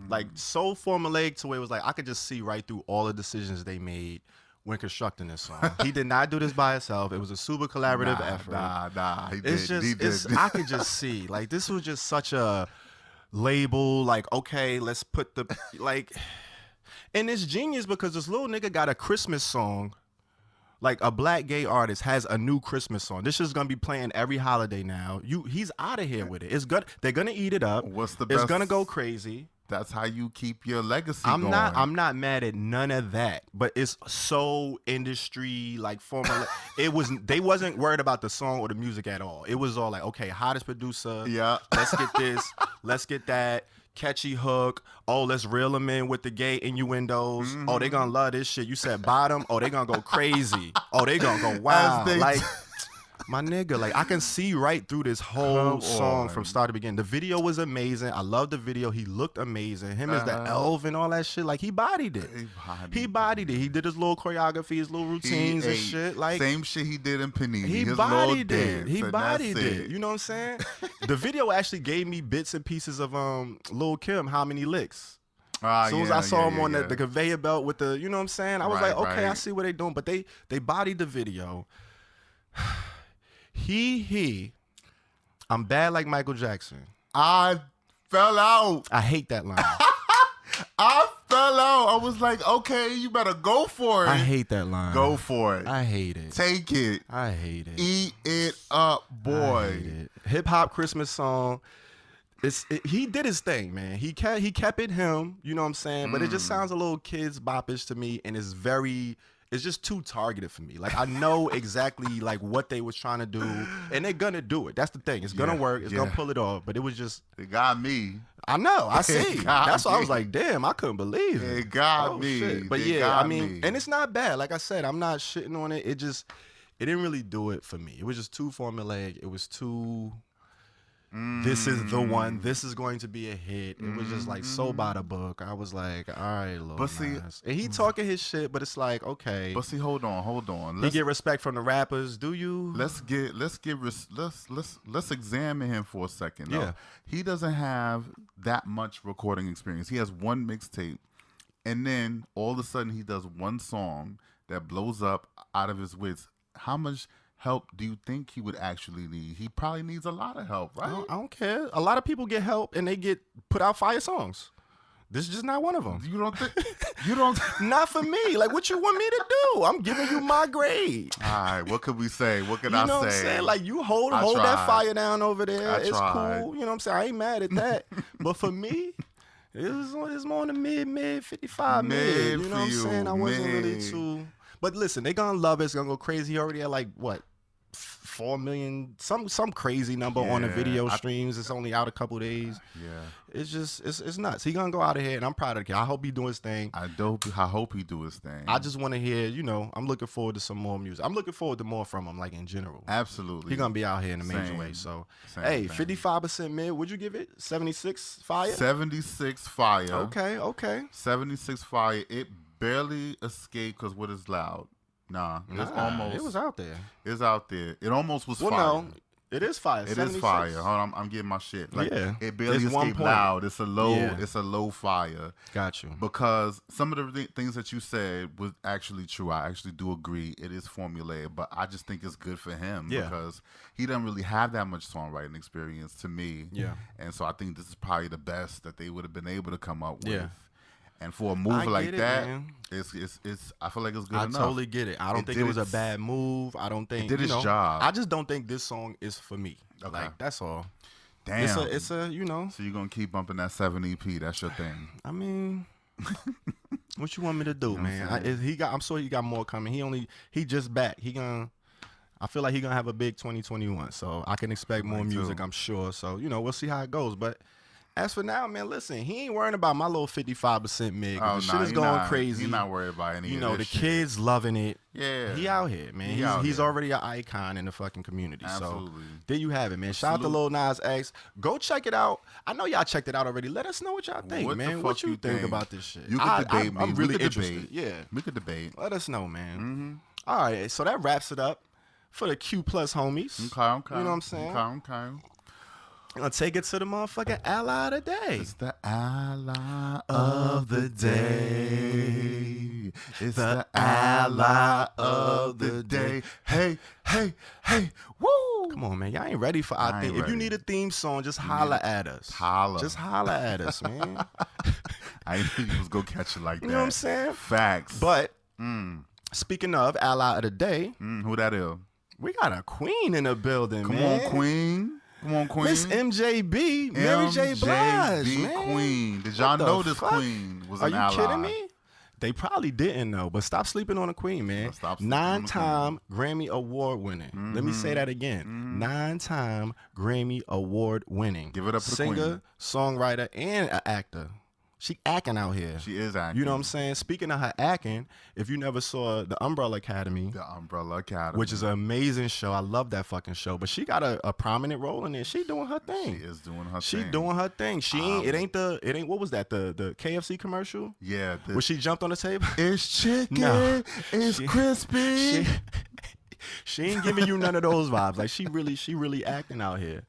Like, so formulaic to where it was like I could just see right through all the decisions they made when constructing this song. He did not do this by himself. It was a super collaborative effort. He did. I could just see, like, this was just such a label, like, okay, let's put the, like, and it's genius because this little nigga got a Christmas song. Like, a black gay artist has a new Christmas song. This is gonna be playing every holiday now. He's out of here with it. It's good. They're gonna eat it up. What's the best? It's gonna go crazy. That's how you keep your legacy going. I'm not mad at none of that, but it's so industry like formula. They wasn't worried about the song or the music at all. It was all like, okay, hottest producer. Yeah. Let's get this. Let's get that. Catchy hook. Oh, let's reel them in with the gay innuendos. Mm-hmm. Oh, they gonna love this shit. You said bottom. Oh, they gonna go crazy. Oh, they gonna go wild. Like, my nigga, like, I can see right through this whole song from start to beginning. The video was amazing. I love the video. He looked amazing. Him as the elf and all that shit. Like, he bodied it. He bodied it. He did his little choreography, his little routines and shit. Like, same shit he did in Panini. He bodied it. He bodied it. You know what I'm saying? The video actually gave me bits and pieces of Lil Kim, How Many Licks. As soon as I saw him on the conveyor belt with the, you know what I'm saying? I was like, okay, I see what they doing. But they bodied the video. I'm bad like Michael Jackson. I fell out. I hate that line. I fell out. I was like, okay, you better go for it. I hate that line. Go for it. I hate it. Take it. I hate it. Eat it up, boy. I hate it. Hip hop Christmas song. He did his thing, man. He kept it him, you know what I'm saying? But it just sounds a little kids bop-ish to me, and it's just too targeted for me. Like, I know exactly like what they was trying to do, and they're gonna do it. That's the thing. It's gonna work. It's gonna pull it off. But it was just, it got me. I know. I see. That's why I was like, damn, I couldn't believe it. It got me. Shit. But I mean, and it's not bad. Like I said, I'm not shitting on it. It didn't really do it for me. It was just too formulaic. It was too. This is the one. This is going to be a hit. It was just like so by the book. I was like, all right, Lil Nas. And he talking his shit, but it's like, okay. But see, hold on. He get respect from the rappers. Do you? Let's examine him for a second. Yeah, he doesn't have that much recording experience. He has one mixtape, and then all of a sudden he does one song that blows up out of his wits. How much help do you think he would actually need? He probably needs a lot of help, right? I don't care. A lot of people get help and they get put out fire songs. This is just not one of them. You don't think? You don't? Not for me. Like, what you want me to do? I'm giving you my grade. All right. What could we say? What can I say? You know what I'm saying? Like, you hold that fire down over there. It's cool. You know what I'm saying? I ain't mad at that. But for me, it's more in the mid 55 mid. You know what I'm saying? I wasn't really too. But listen, they gonna love it. It's gonna go crazy. He already had like what? 4 million, some crazy number on the video streams. It's only out a couple days. Yeah, it's just it's nuts. He gonna go out of here, and I'm proud of the kid. I hope he do his thing. I hope he do his thing. I just want to hear, I'm looking forward to some more music. I'm looking forward to more from him, like in general. Absolutely, he gonna be out here in a major way. So, hey, 55% mid. Would you give it 76 fire? 76 fire. Okay. 76 fire. It barely escaped because what is loud. Nah, it was out there. It's out there. It almost was fire. No, it is fire. It is fire. Hold on, I'm getting my shit. Like, it barely it's escaped loud. It's a low. It's a low fire. Got you. Because some of the things that you said was actually true. I actually do agree. It is formulaic, but I just think it's good for him because he doesn't really have that much songwriting experience to me. Yeah. And so I think this is probably the best that they would have been able to come up with. Yeah. And for a move like that, it's I feel like it's good enough. I totally get it. I don't think it was a bad move. I don't think it did its job. I just don't think this song is for me. Okay. Like, that's all. Damn. It's a So you're gonna keep bumping that 7 EP? That's your thing. I mean, what you want me to do, man? I'm sure he got more coming. He just back. I feel like he gonna have a big 2021. So I can expect more music. I'm sure. So we'll see how it goes, but. As for now, man, listen, he ain't worrying about my little 55% mid. The shit is going crazy. He's not worried about any of this the shit. kids loving it. Yeah. He out here, man. He's already an icon in the fucking community. Absolutely. So there you have it, man. Shout out to Lil Nas X. Go check it out. I know y'all checked it out already. Let us know what y'all think, man. What you think about this shit? You can debate me. I'm really interested. Yeah. We could debate. Let us know, man. Mm-hmm. All right. So that wraps it up for the Q Plus homies. Okay. You know what I'm saying? Okay. Gonna take it to the motherfucking ally of the day. It's the ally of the day. It's the ally of the day. Hey, woo! Come on, man. Y'all ain't ready for our theme. If you need a theme song, just holla at us. Just holla at us, man. I didn't think you was gonna catch it like that. You know what I'm saying? Facts. But speaking of ally of the day, who that is? We got a queen in the building, man. Come on, Queen. Miss MJB, Mary J. Blige, man. Queen. Did y'all know this queen was an ally? Are you kidding me? They probably didn't know, but stop sleeping on a queen, man. 9-time Grammy Award winning. Mm-hmm. Let me say that again. 9-time Grammy Award winning. Give it up for the singer, queen. Songwriter, and an actor. She acting out here. She is acting. You know what I'm saying? Speaking of her acting, if you never saw The Umbrella Academy. Which is an amazing show. I love that fucking show. But she got a prominent role in it. She doing her thing. She is doing her thing. She doing her thing. She ain't, it ain't, what was that? The KFC commercial? Yeah. Where she jumped on the table? It's chicken. It's crispy. She ain't giving you none of those vibes. Like she really acting out here.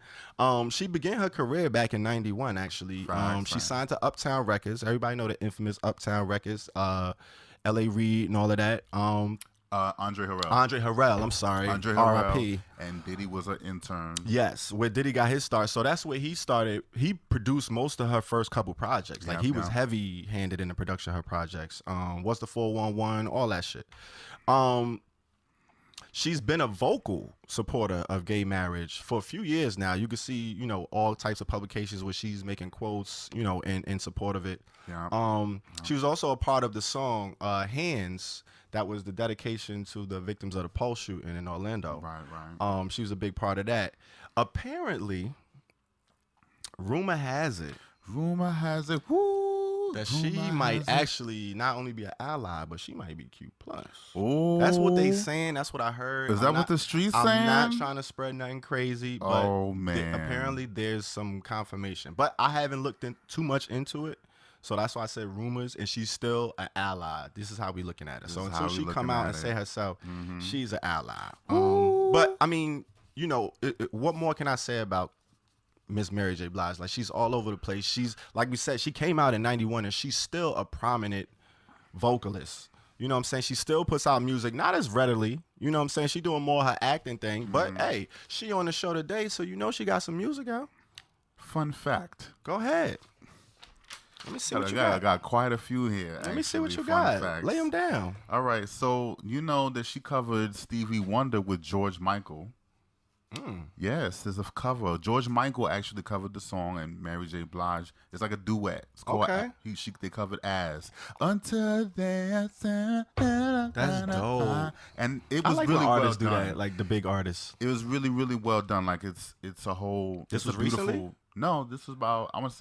She began her career back in '91. Actually, she signed to Uptown Records. Everybody know the infamous Uptown Records. L.A. Reid and all of that. Andre Harrell. I'm sorry. Andre Harrell. R.I.P. And Diddy was an intern. Yes, where Diddy got his start. So that's where he started. He produced most of her first couple projects. Like he was heavy-handed in the production of her projects. What's the 411? All that shit. She's been a vocal supporter of gay marriage for a few years now. You can see, all types of publications where she's making quotes, in support of it. Yeah. She was also a part of the song Hands. That was the dedication to the victims of the Pulse shooting in Orlando. Right. She was a big part of that. Apparently, rumor has it, that she might actually not only be an ally, but she might be Q+. Oh, that's what they saying. That's what I heard. Is that what the streets saying? I'm not trying to spread nothing crazy, but apparently there's some confirmation. But I haven't looked too much into it, so that's why I said rumors. And she's still an ally. This is how we looking at her. So until she come out and say herself, she's an ally. But I mean, what more can I say about Miss Mary J. Blige? Like, she's all over the place. She's, like we said, she came out in '91 and she's still a prominent vocalist. You know what I'm saying? She still puts out music, not as readily. You know what I'm saying? She doing more her acting thing. But hey, she on the show today, so she got some music out. Fun fact. Go ahead. Let me see what you got. I got quite a few here. Let me see what you got. Facts. Lay them down. All right. So, you know that she covered Stevie Wonder with George Michael. Yes, there's a cover. George Michael actually covered the song, and Mary J. Blige. It's like a duet. It's called. Okay. They covered as Until That's dope. And it was I like really when artists well do done. that, like the big artists. It was really, really well done. Like it's a whole. This was beautiful. Recently? No, this was about. I want to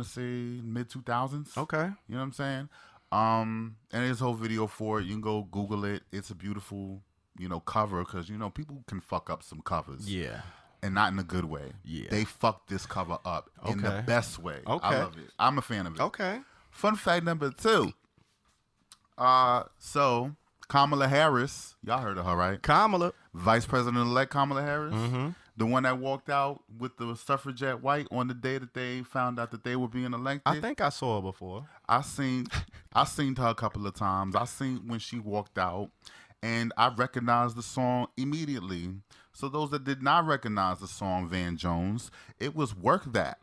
say mid 2000s. Okay. You know what I'm saying? And there's a whole video for it. You can go Google it. It's a beautiful, cover, because people can fuck up some covers. Yeah. And not in a good way. Yeah. They fucked this cover up in the best way. Okay. I love it. I'm a fan of it. Okay. Fun fact number 2. So Kamala Harris, y'all heard of her, right? Kamala. Vice President-elect Kamala Harris. Mm-hmm. The one that walked out with the suffragette white on the day that they found out that they were being elected. I think I saw her before. I seen her a couple of times. I seen when she walked out, and I recognized the song immediately. So those that did not recognize the song Van Jones, it was Work That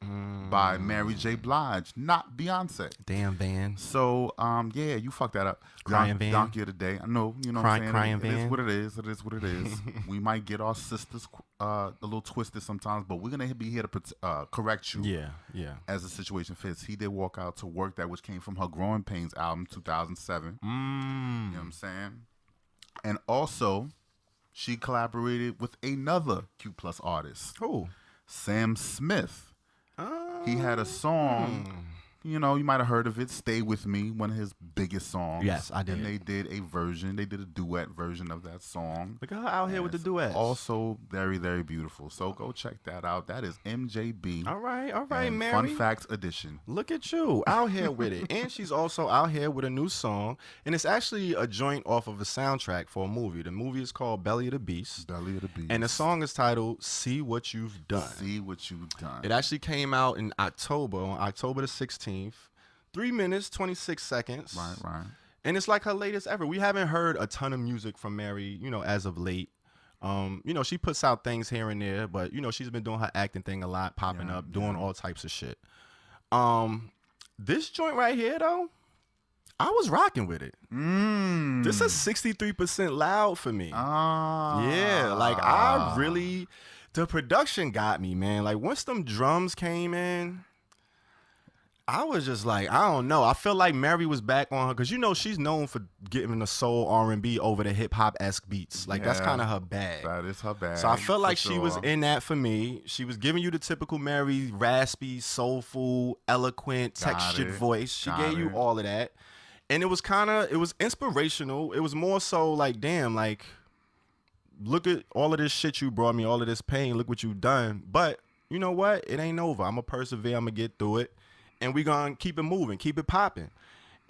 by Mary J. Blige, not Beyonce. Damn, Van. So, yeah, you fucked that up. Crying Van. Donkey of the day. I know, what I'm saying? Crying It Van. is what it is. It is what it is. We might get our sisters a little twisted sometimes, but we're going to be here to correct you. Yeah. As the situation fits. He did walk out to Work That, which came from her Growing Pains album, 2007. You know what I'm saying? And also, she collaborated with another Q+ artist. Who? Sam Smith. He had a song, you might have heard of it, Stay With Me, one of his biggest songs. Yes, I did. And they did a duet version of that song. Look at her out here with the duets. Also very, very beautiful. So go check that out. That is MJB. All right, and Mary. Fun Facts Edition. Look at you, out here with it. And she's also out here with a new song. And it's actually a joint off of a soundtrack for a movie. The movie is called Belly of the Beast. Belly of the Beast. And the song is titled See What You've Done. See What You've Done. It actually came out in October, on October the 16th. 3 minutes, 26 seconds. Right. And it's like her latest ever. We haven't heard a ton of music from Mary, as of late. She puts out things here and there, but, she's been doing her acting thing a lot, popping up, doing all types of shit. This joint right here, though, I was rocking with it. This is 63% loud for me. Yeah, like the production got me, man. Like once them drums came in, I was just like, I don't know. I feel like Mary was back on her because she's known for getting the soul R&B over the hip hop-esque beats. Like that's kind of her bag. That is her bag. So I felt like she was in that for me. She was giving you the typical Mary, raspy, soulful, eloquent, textured voice. She gave you all of that. And it was inspirational. It was more so like, damn, like, look at all of this shit you brought me, all of this pain. Look what you've done. But you know what? It ain't over. I'm going to persevere. I'm going to get through it. And we gonna keep it moving, keep it popping.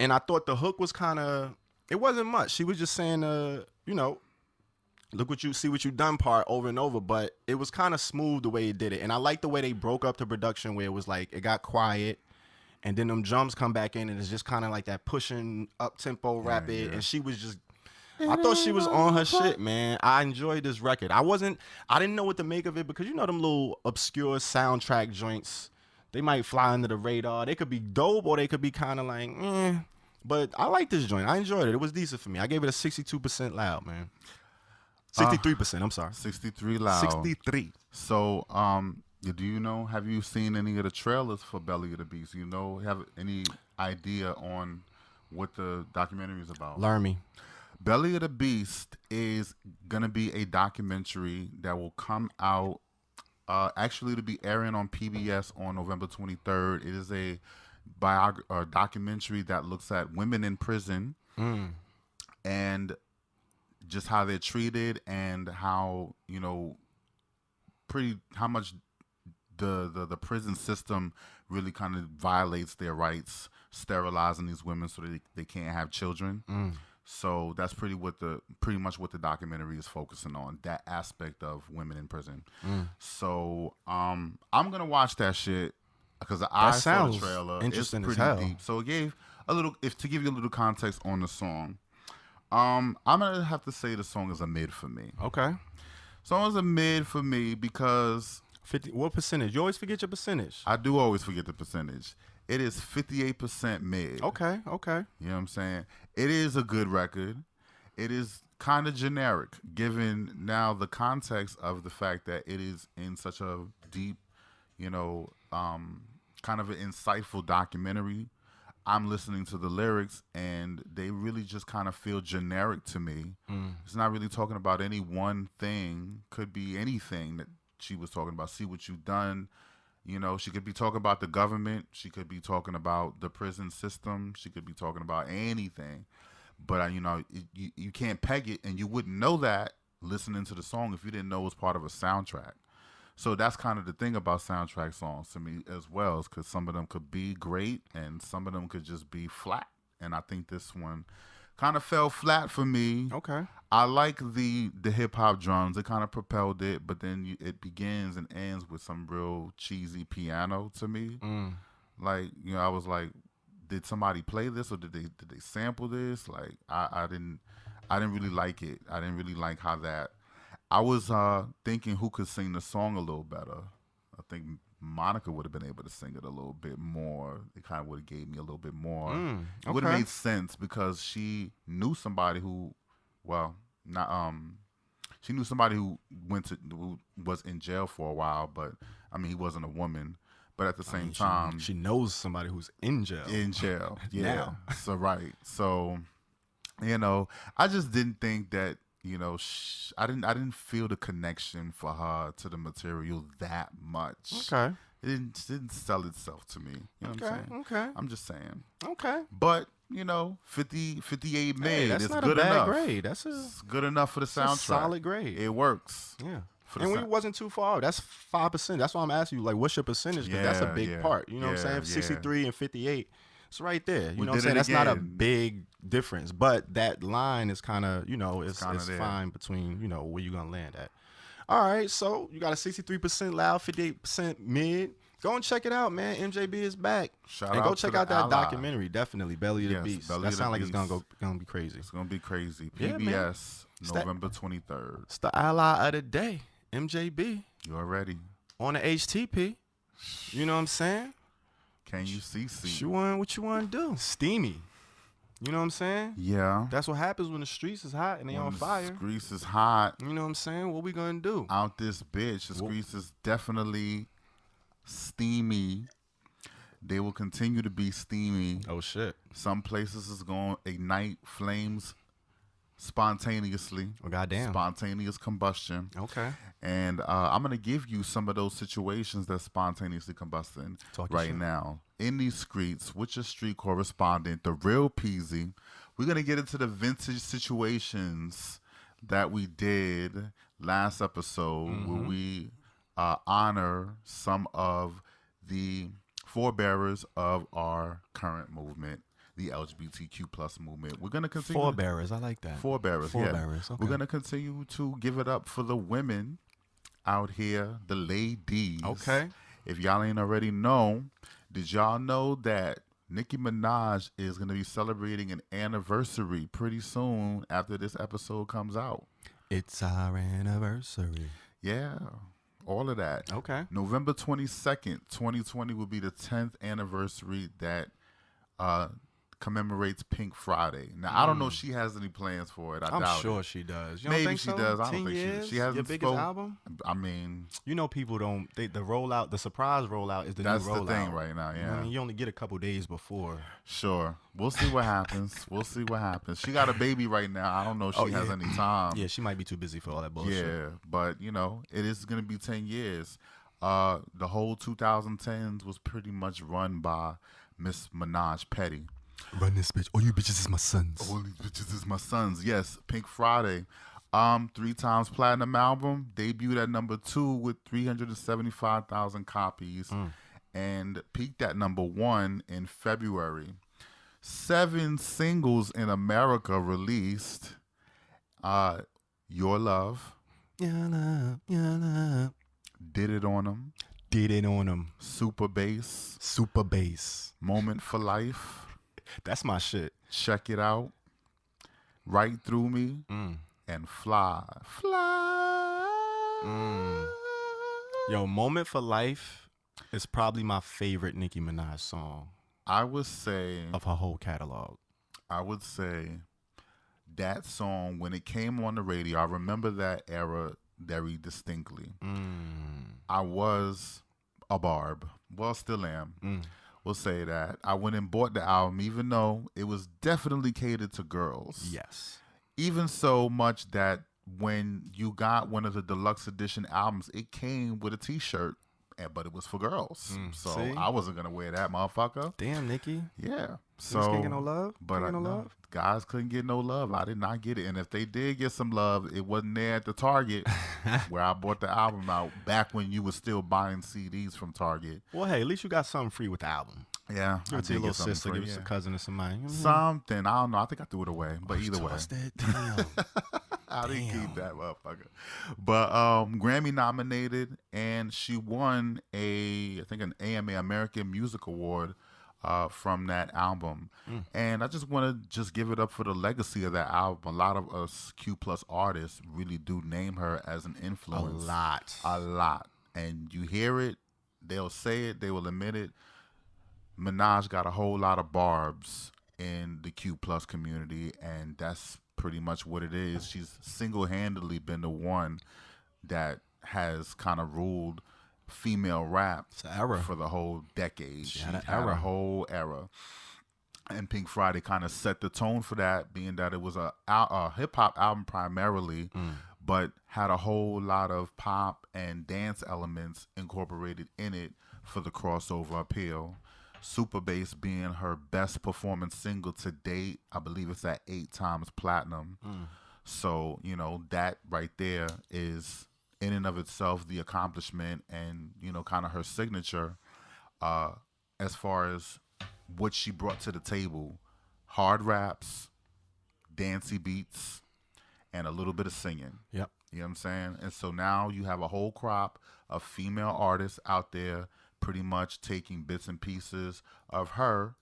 And I thought the hook was it wasn't much. She was just saying, look what you see what you done part over and over, but it was kind of smooth the way it did it. And I like the way they broke up the production where it was like, it got quiet and then them drums come back in and it's just kind of like that pushing up tempo rapid. And she was just, I thought she was on her shit, man. I enjoyed this record. I didn't know what to make of it because them little obscure soundtrack joints, they might fly under the radar. They could be dope or they could be kind of like, But I like this joint. I enjoyed it. It was decent for me. I gave it a 62% loud, man. 63%, I'm sorry. 63 loud. 63. So, have you seen any of the trailers for Belly of the Beast? Have any idea on what the documentary is about? Learn me. Belly of the Beast is going to be a documentary that will come out actually to be airing on PBS on November 23rd. It is a documentary that looks at women in prison and just how they're treated and how, how much the prison system really kind of violates their rights, sterilizing these women so that they can't have children. So that's pretty much what the documentary is focusing on, that aspect of women in prison. So I'm gonna watch that shit because I saw the trailer. Interesting it's pretty as hell. deep. So it gave to give you a little context on the song. I'm gonna have to say the song is a mid for me. Okay. Song is a mid for me because 50. What percentage? You always forget your percentage. I do always forget the percentage. It is 58% mid. Okay. You know what I'm saying? It is a good record. It is kind of generic, given now the context of the fact that it is in such a deep, kind of an insightful documentary. I'm listening to the lyrics, and they really just kind of feel generic to me. It's not really talking about any one thing. Could be anything that she was talking about. See what you've done. She could be talking about the government. She could be talking about the prison system. She could be talking about anything. But, you can't peg it, and you wouldn't know that listening to the song if you didn't know it was part of a soundtrack. So that's kind of the thing about soundtrack songs to me as well, is because some of them could be great and some of them could just be flat. And I think this one kind of fell flat for me. Okay. I like the hip-hop drums. It kind of propelled it, but then it begins and ends with some real cheesy piano to me. Like, I was like, did somebody play this or did they sample this? Like, I didn't really like it. I didn't really like how that. I was thinking who could sing the song a little better. I think Monica would have been able to sing it a little bit more. It kind of would have gave me a little bit more. It would have made sense because she knew somebody who, she knew somebody who who was in jail for a while, but I mean, he wasn't a woman. But at the same time, she knows somebody who's in jail. Yeah. Now. So right. So, I just didn't think that. I didn't feel the connection for her to the material that much. Okay. It didn't sell itself to me. You know what I'm saying? Okay. I'm just saying. Okay. But, 58 made. That's it's not good a bad enough. Grade. It's good enough for the soundtrack. Solid grade. It works. Yeah. And we wasn't too far. That's 5%. That's why I'm asking you, like, what's your percentage? Because that's a big part. You know what I'm saying? 63 and 58. It's right there. You know what I'm saying? That's not a big difference. But that line is kind of, it's fine between, where you're going to land at. All right. So you got a 63% loud, 58% mid. Go and check it out, man. MJB is back. Shout and out go check to out the that Ally. Documentary. Definitely. Belly of the Beast. Belly that of the sounds like Beast. it's gonna be crazy. It's going to be crazy. Yeah, PBS, November 23rd. It's the ally of the day. MJB. You already. On the HTP. You know what I'm saying? Can you see? What you want to do? Steamy. You know what I'm saying? Yeah. That's what happens when the streets is hot and they on fire. The streets is hot. You know what I'm saying? What we gonna do? Out this bitch. The streets is definitely steamy. They will continue to be steamy. Oh shit. Some places is going to ignite flames spontaneously. Oh goddamn. Spontaneous combustion. Okay. And I'm going to give you some of those situations that's spontaneously combusting right now. In these streets, with your street correspondent, the real Peasy, we're going to get into the vintage situations that we did last episode where we honor some of the forebearers of our current movement, the LGBTQ plus movement. We're going to continue. Forebearers, I like that. Forebearers, yeah. Okay. We're going to continue to give it up for the women out here, the ladies. Okay. If y'all ain't already know, did y'all know that Nicki Minaj is going to be celebrating an anniversary pretty soon after this episode comes out? It's our anniversary. Yeah. All of that. Okay. November 22nd, 2020 will be the 10th anniversary that commemorates Pink Friday. Now, I don't know if she has any plans for it. I doubt I'm sure it. she does. You Maybe don't think she so? does. I don't 10 think years? she hasn't Your biggest album? I mean, people don't. The rollout, the surprise rollout is the new rollout. That's the thing right now, yeah. You know what I mean? You only get a couple days before. Sure. We'll see what happens. She got a baby right now. I don't know if she has any time. Yeah, she might be too busy for all that bullshit. Yeah, but, it is going to be 10 years. The whole 2010s was pretty much run by Miss Minaj Petty. Run this bitch. All you bitches is my sons. All these bitches is my sons. Yes, Pink Friday. 3 times platinum album. Debuted at number 2 with 375,000 copies. And peaked at number 1 in February. 7 singles in America released. Your Love. Your love, your love. Did It On 'Em. Did It On 'Em. Super Bass. Super Bass. Moment for Life. That's my shit. Check It Out. Right Through Me. And Fly. Fly. Yo, Moment for Life is probably my favorite Nicki Minaj song. I would say of her whole catalog. I would say that song, when it came on the radio, I remember that era very distinctly. I was a barb. Well, still am. We'll say that. I went and bought the album, even though it was definitely catered to girls. Yes. Even so much that when you got one of the deluxe edition albums, it came with a t-shirt, but it was for girls. So see? I wasn't going to wear that motherfucker. Damn, Nicki. Yeah. So can't get no love? But no love? Guys couldn't get no love. I did not get it. And if they did get some love, it wasn't there at the Target where I bought the album out back when you were still buying CDs from Target. Well, hey, at least you got something free with the album. Yeah. Give it to your little sister, give it to a cousin or somebody. Something. I don't know. I think I threw it away. But either way. Damn. I didn't keep that motherfucker. But Grammy nominated, and she won I think an AMA American Music Award from that album. And I just want to give it up for the legacy of that album. A lot of us Q+ artists really do name her as an influence. A lot. And you hear it, they'll say it, they will admit it. Minaj got a whole lot of barbs in the Q+ community, and that's pretty much what it is. She's single-handedly been the one that has kind of ruled female rap for the whole decade. She had a whole era. And Pink Friday kind of set the tone for that, being that it was a hip-hop album primarily, but had a whole lot of pop and dance elements incorporated in it for the crossover appeal. Super Bass being her best performing single to date. I believe it's at 8 times platinum. So, that right there is in and of itself the accomplishment and, kind of her signature as far as what she brought to the table. Hard raps, dancey beats, and a little bit of singing. Yep. You know what I'm saying? And so now you have a whole crop of female artists out there pretty much taking bits and pieces of her,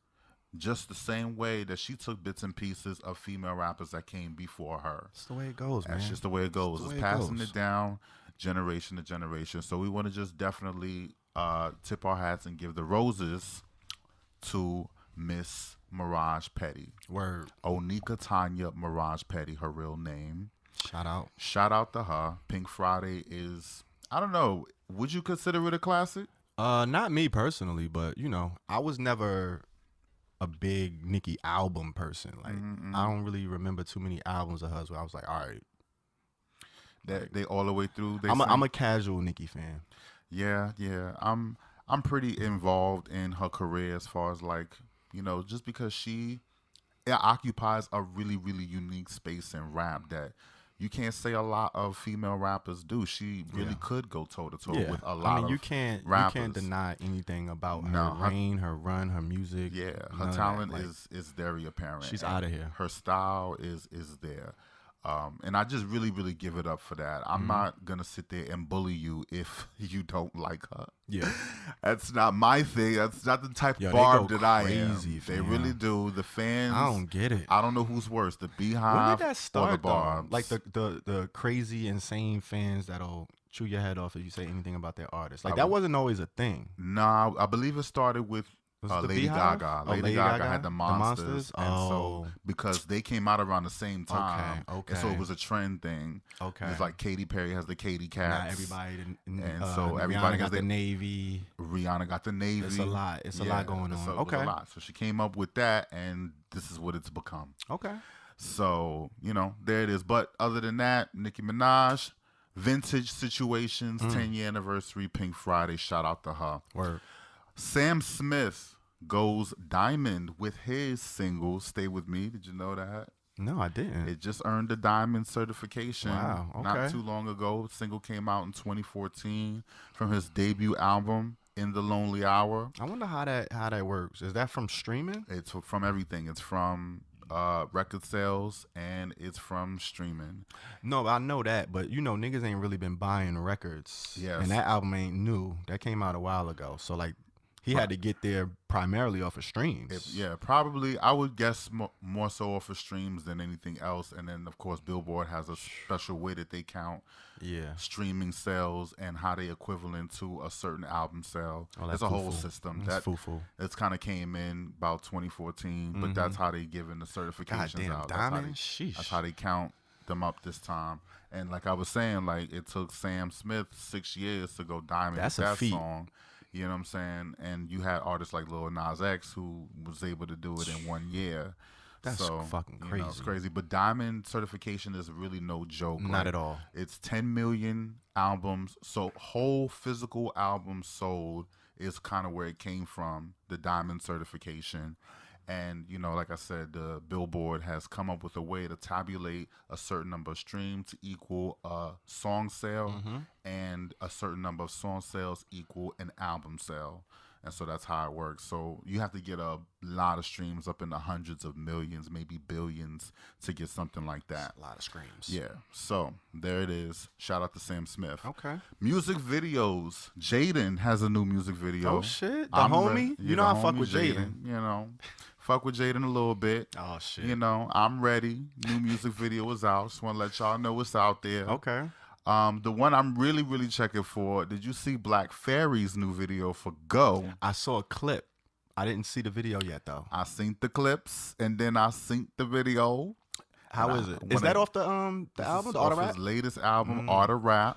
just the same way that she took bits and pieces of female rappers that came before her. That's the way it goes, man. That's just the way it goes. It's passing it down generation to generation. So we want to just definitely tip our hats and give the roses to Miss Mirage Petty. Word. Onika Tanya Mirage Petty, her real name. Shout out to her. Pink Friday is, I don't know, would you consider it a classic? Not me personally, but I was never a big Nicki album person. Like I don't really remember too many albums of hers where I was like, all right. They all the way through. I'm a casual Nicki fan. Yeah. I'm pretty involved in her career as far as just because she occupies a really, really unique space in rap that you can't say a lot of female rappers do. She really could go toe-to-toe with a lot of you can't deny anything about her reign, her run, her music. Yeah, her talent is very apparent. She's out of here. Her style is there. And I just really, really give it up for that. I'm not going to sit there and bully you if you don't like her. Yeah. That's not my thing. That's not the type of barb that I am. Fam. They really do. The fans. I don't get it. I don't know who's worse, the Beehive when did that start, or the barbs. Like the crazy, insane fans that'll chew your head off if you say anything about their artist. Like that wasn't always a thing. Nah, I believe it started with Lady Gaga. Lady Gaga had the Monsters. And so, because they came out around the same time. Okay. And so it was a trend thing. Okay. It's like Katy Perry has the Katy Cats. Not everybody. So everybody got the Navy. Rihanna got the Navy. It's a lot. It's a lot going on. Okay. A lot. So she came up with that, and this is what it's become. Okay. So, there it is. But other than that, Nicki Minaj, Vintage Situations, 10-year anniversary, Pink Friday, shout out to her. Word. Sam Smith goes diamond with his single Stay With Me. Did you know that? No, I didn't. It just earned the diamond certification. Wow, okay. Not too long ago. The single came out in 2014 from his debut album, In the Lonely Hour. I wonder how that works. Is that from streaming? It's from everything. It's from record sales and it's from streaming. No, I know that, but niggas ain't really been buying records. Yes. And that album ain't new. That came out a while ago. So he had to get there primarily off of streams. Probably. I would guess more so off of streams than anything else. And then, of course, Billboard has a special way that they count streaming sales and how they equivalent to a certain album sale. It's a whole system. It's kind of came in about 2014, but that's how they giving the certifications out. That's how they count them up this time. And like I was saying, like it took Sam Smith 6 years to go diamond with that song. You know what I'm saying? And you had artists like Lil Nas X who was able to do it in 1 year. That's fucking crazy. It's crazy. But diamond certification is really no joke. Not at all. It's 10 million albums. So whole physical albums sold is kind of where it came from, the diamond certification. And, you know, like I said, the Billboard has come up with a way to tabulate a certain number of streams to equal a song sale, and a certain number of song sales equal an album sale. And so that's how it works. So you have to get a lot of streams up in the hundreds of millions, maybe billions, to get something like that. That's a lot of streams. Yeah. So there it is. Shout out to Sam Smith. Okay. Music videos. Jaden has a new music video. Oh, shit. The homie? You know I fuck with Jaden. You know. Fuck with Jaden a little bit. Oh, shit. You know, I'm ready. New music video is out. Just want to let y'all know it's out there. Okay. The one I'm really, really checking for, did you see Black Fairy's new video for Go? I saw a clip. I didn't see the video yet, though. I seen the clips, and then I synced the video. How is it? Is that off the album, the Art of Rap? His latest album, Art of Rap.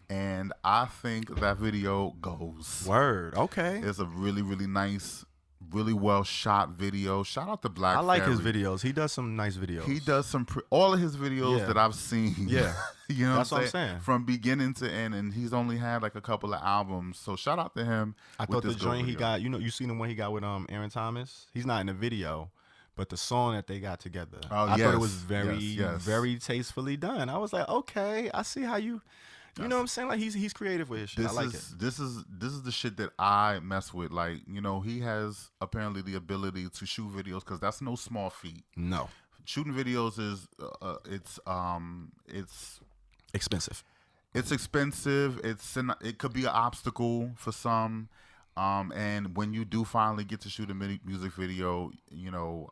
And I think that video goes. Word. Okay. It's a really, really nice, really well shot video. Shout out to Black Fairy. I like his videos. He does some nice videos. He does some all of his videos that I've seen. Yeah. You know that's what I'm saying. From beginning to end, and he's only had like a couple of albums. So shout out to him. I thought the joint he got, you seen the one he got with Aaron Thomas? He's not in the video, but the song that they got together. I thought it was very tastefully done. I was like, okay, I see how you know what I'm saying? Like he's creative with his shit. I like it. This is the shit that I mess with. Like, you know, he has apparently the ability to shoot videos, because that's no small feat. No. Shooting videos is it's expensive. It's expensive. It could be an obstacle for some. And when you do finally get to shoot a music video, you know,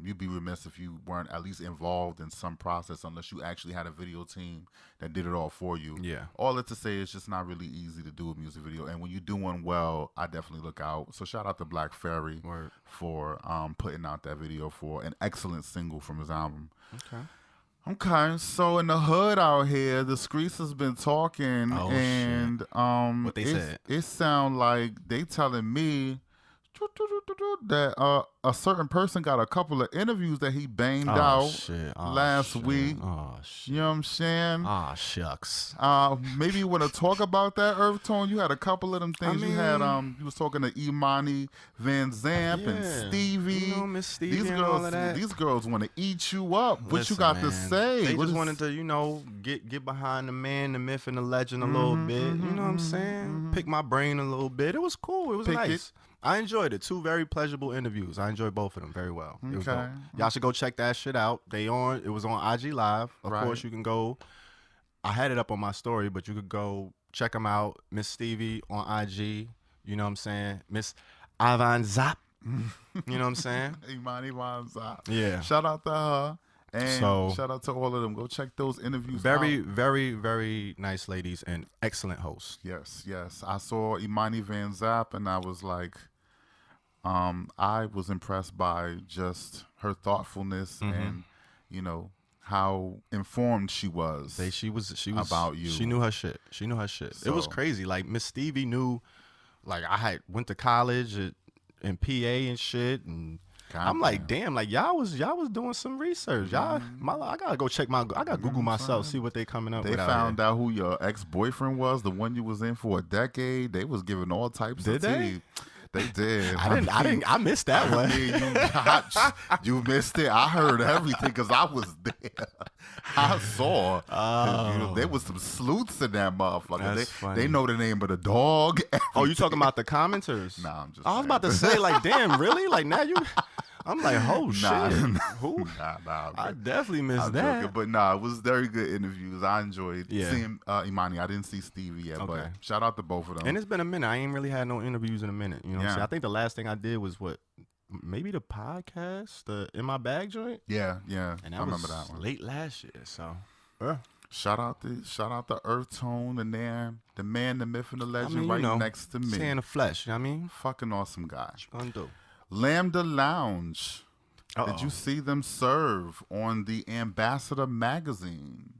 you'd be remiss if you weren't at least involved in some process, unless you actually had a video team that did it all for you. Yeah. All that to say, it's just not really easy to do a music video. And when you do one well, I definitely look out. So shout out to Black Fairy for putting out that video for an excellent single from his album. Okay, so in the hood out here, the Skreetz has been talking, and what they said. It sound like they telling me that a certain person got a couple of interviews that he banged out last week. Oh shit! You know what I'm saying? Ah shucks. Maybe you want to talk about that, EarthTone? You had a couple of them things. You had you was talking to Imani Van Zamp and Stevie. You know, Miss Stevie and all of that. These girls want to eat you up. What you got to say? They just wanted to, you know, get behind the man, the myth, and the legend a little bit. You know what I'm saying? Pick my brain a little bit. It was cool. It was nice. I enjoyed it. 2 very pleasurable interviews. I enjoyed both of them very well. Okay. Y'all should go check that shit out. It was on IG Live. Of course, you can go. I had it up on my story, but you could go check them out. Miss Stevie on IG. You know what I'm saying? Miss Ivan Zap. You know what I'm saying? Imani Van Zap. Yeah. Shout out to her. And shout out to all of them. Go check those interviews out. Very, very nice ladies and excellent hosts. Yes. I saw Imani Van Zap, and I was like, I was impressed by just her thoughtfulness and, you know, how informed she was. She was about you. She knew her shit. So, it was crazy. Like Miss Stevie knew, like I went to college in PA and shit, and I'm like, damn, like y'all was doing some research. I gotta go check I gotta Google myself, see what they coming up with. They found out who your ex-boyfriend was, the one you was in for a decade. They was giving all types of tea. They did. I missed that one. You missed it. I heard everything because I was there. I saw. You know, there was some sleuths in that motherfucker. They know the name of the dog. Oh, you talking about the commenters? Nah, I'm just. I was about to say, like, damn, really? Like now you. I'm like, oh shit. Who? Nah. I definitely missed that. Joking, but nah, it was very good interviews. I enjoyed seeing Imani. I didn't see Stevie yet, but shout out to both of them. And it's been a minute. I ain't really had no interviews in a minute. You know what I'm saying? I think the last thing I did was maybe the podcast, the In My Bag joint? Yeah. And I remember that one. Late last year, so. Shout out to EarthTone, the man, the myth, and the legend next to me. Stay in the flesh, you know what I mean? Fucking awesome guy. What you gonna do? Lambda Lounge. Did you see them serve on the Ambassador magazine?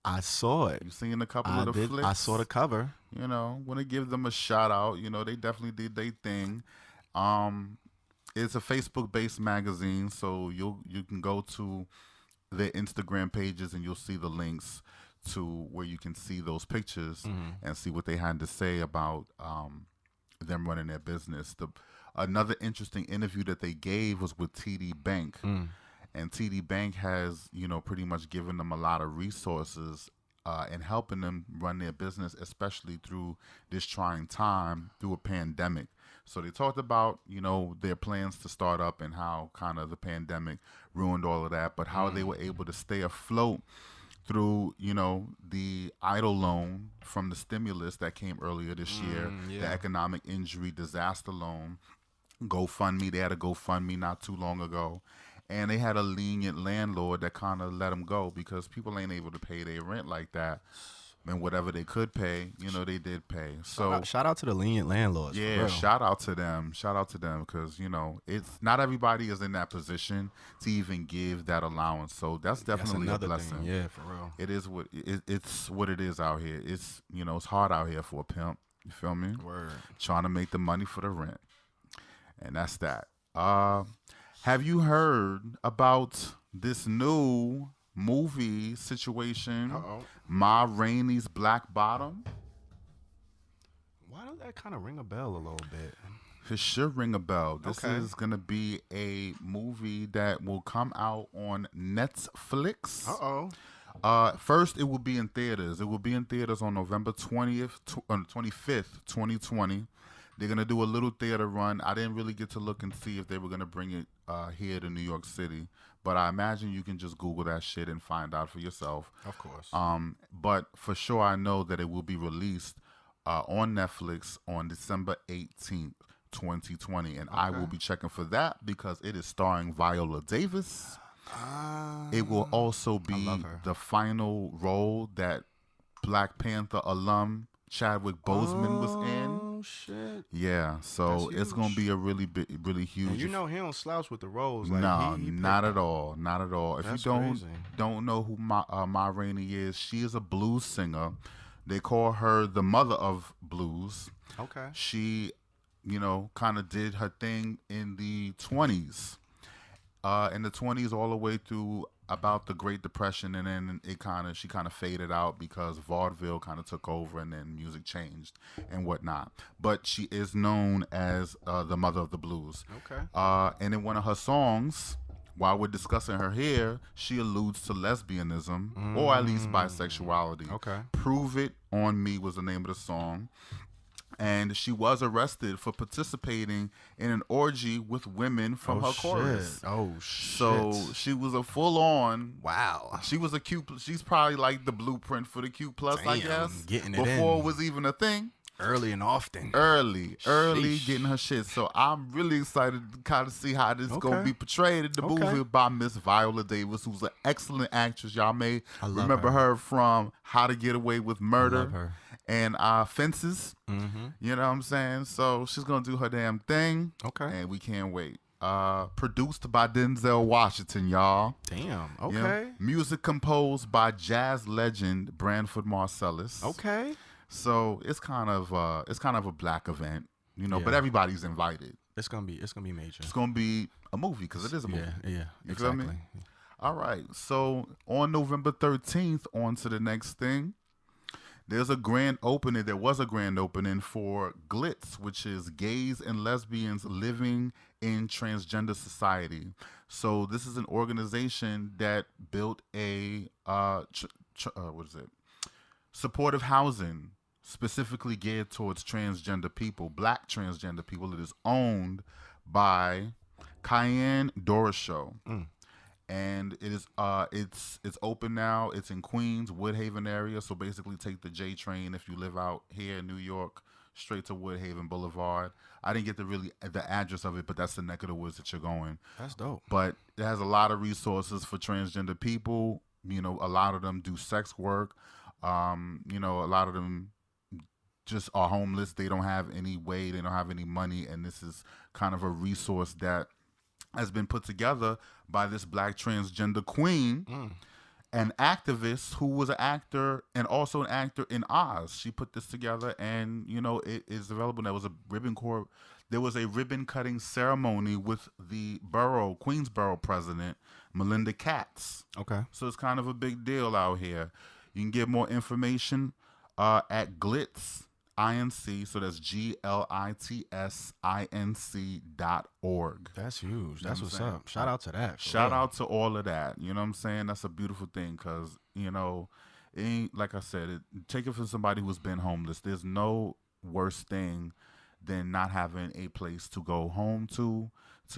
I saw it. You seen a couple of the flicks? I saw the cover. You know, want to give them a shout out. You know, they definitely did their thing. It's a Facebook-based magazine, so you can go to their Instagram pages and you'll see the links to where you can see those pictures and see what they had to say about them running their business. Another interesting interview that they gave was with TD Bank. And TD Bank has, pretty much given them a lot of resources and helping them run their business, especially through this trying time, through a pandemic. So they talked about, their plans to start up and how kind of the pandemic ruined all of that, but how they were able to stay afloat through, the EIDL loan from the stimulus that came earlier this year, the economic injury disaster loan, GoFundMe. They had a GoFundMe not too long ago. And they had a lenient landlord that kind of let them go because people ain't able to pay their rent like that. And whatever they could pay, they did pay. So shout out to the lenient landlords. Yeah, shout out to them. Shout out to them because, it's not everybody is in that position to even give that allowance. So that's definitely a blessing. Thing. Yeah, for real. It is it's what it is out here. It's, it's hard out here for a pimp. You feel me? Word. Trying to make the money for the rent. And that's that. Have you heard about this new movie situation, Ma Rainey's Black Bottom? Why does that kind of ring a bell a little bit? It should ring a bell. This is going to be a movie that will come out on Netflix. First, it will be in theaters. It will be in theaters on November 25th, 2020. They're going to do a little theater run. I didn't really get to look and see if they were going to bring it here to New York City. But I imagine you can just Google that shit and find out for yourself. Of course. But for sure, I know that it will be released on Netflix on December 18th, 2020. And I will be checking for that because it is starring Viola Davis. It will also be the final role that Black Panther alum Chadwick Boseman was in. Oh shit! Yeah, so it's gonna be a really huge. And he don't slouch with the roles. Like, no, not at all, not at all. If you don't know who Ma Rainey is, she is a blues singer. They call her the mother of blues. Okay. She, kind of did her thing in the 20s. In the 20s all the way through about the Great Depression, and then she kind of faded out because vaudeville kind of took over and then music changed and whatnot. But she is known as the mother of the blues. Okay. And in one of her songs, while we're discussing her here, she alludes to lesbianism or at least bisexuality. Okay. Prove It On Me was the name of the song. And she was arrested for participating in an orgy with women from her chorus. Oh, shit. So she was a full-on... Wow. She was a cute... She's probably like the blueprint for the Q+, I guess. Getting it before it was even a thing. Early and often. Early getting her shit. So I'm really excited to kind of see how this is going to be portrayed in the movie by Miss Viola Davis, who's an excellent actress. Y'all may remember her from How to Get Away with Murder. I love her. And Fences. You know what I'm saying? So she's going to do her damn thing. Okay. And we can't wait. Produced by Denzel Washington, y'all. Damn. Okay. You know? Music composed by jazz legend Branford Marsalis. Okay. So it's kind of a black event, but everybody's invited. It's gonna be major. It's gonna be a movie because it is a movie. Yeah, you feel me? All right. So on November 13th, on to the next thing. There's a grand opening. There was a grand opening for Glitz, which is gays and lesbians living in transgender society. So this is an organization that built a supportive housing specifically geared towards transgender people, black transgender people. It is owned by Cayenne Dora Show. And it is it's open now. It's in Queens, Woodhaven area. So basically take the J train if you live out here in New York, straight to Woodhaven Boulevard. I didn't get the address of it, but that's the neck of the woods that you're going. That's dope. But it has a lot of resources for transgender people. You know, a lot of them do sex work. You know, a lot of them just are homeless. They don't have any way. They don't have any money. And this is kind of a resource that has been put together by this black transgender queen, an activist who was an actor and also an actor in Oz. She put this together, and you know it is available. There was a ribbon cutting ceremony with the Queensborough president, Melinda Katz. Okay, so it's kind of a big deal out here. You can get more information at Glitz INC, so that's GLITSINC.org. That's huge. That's what's up. Shout out to that. Shout out to all of that. You know what I'm saying? That's a beautiful thing because, you know, it ain't, like I said, take it from somebody who's been homeless. There's no worse thing than not having a place to go home to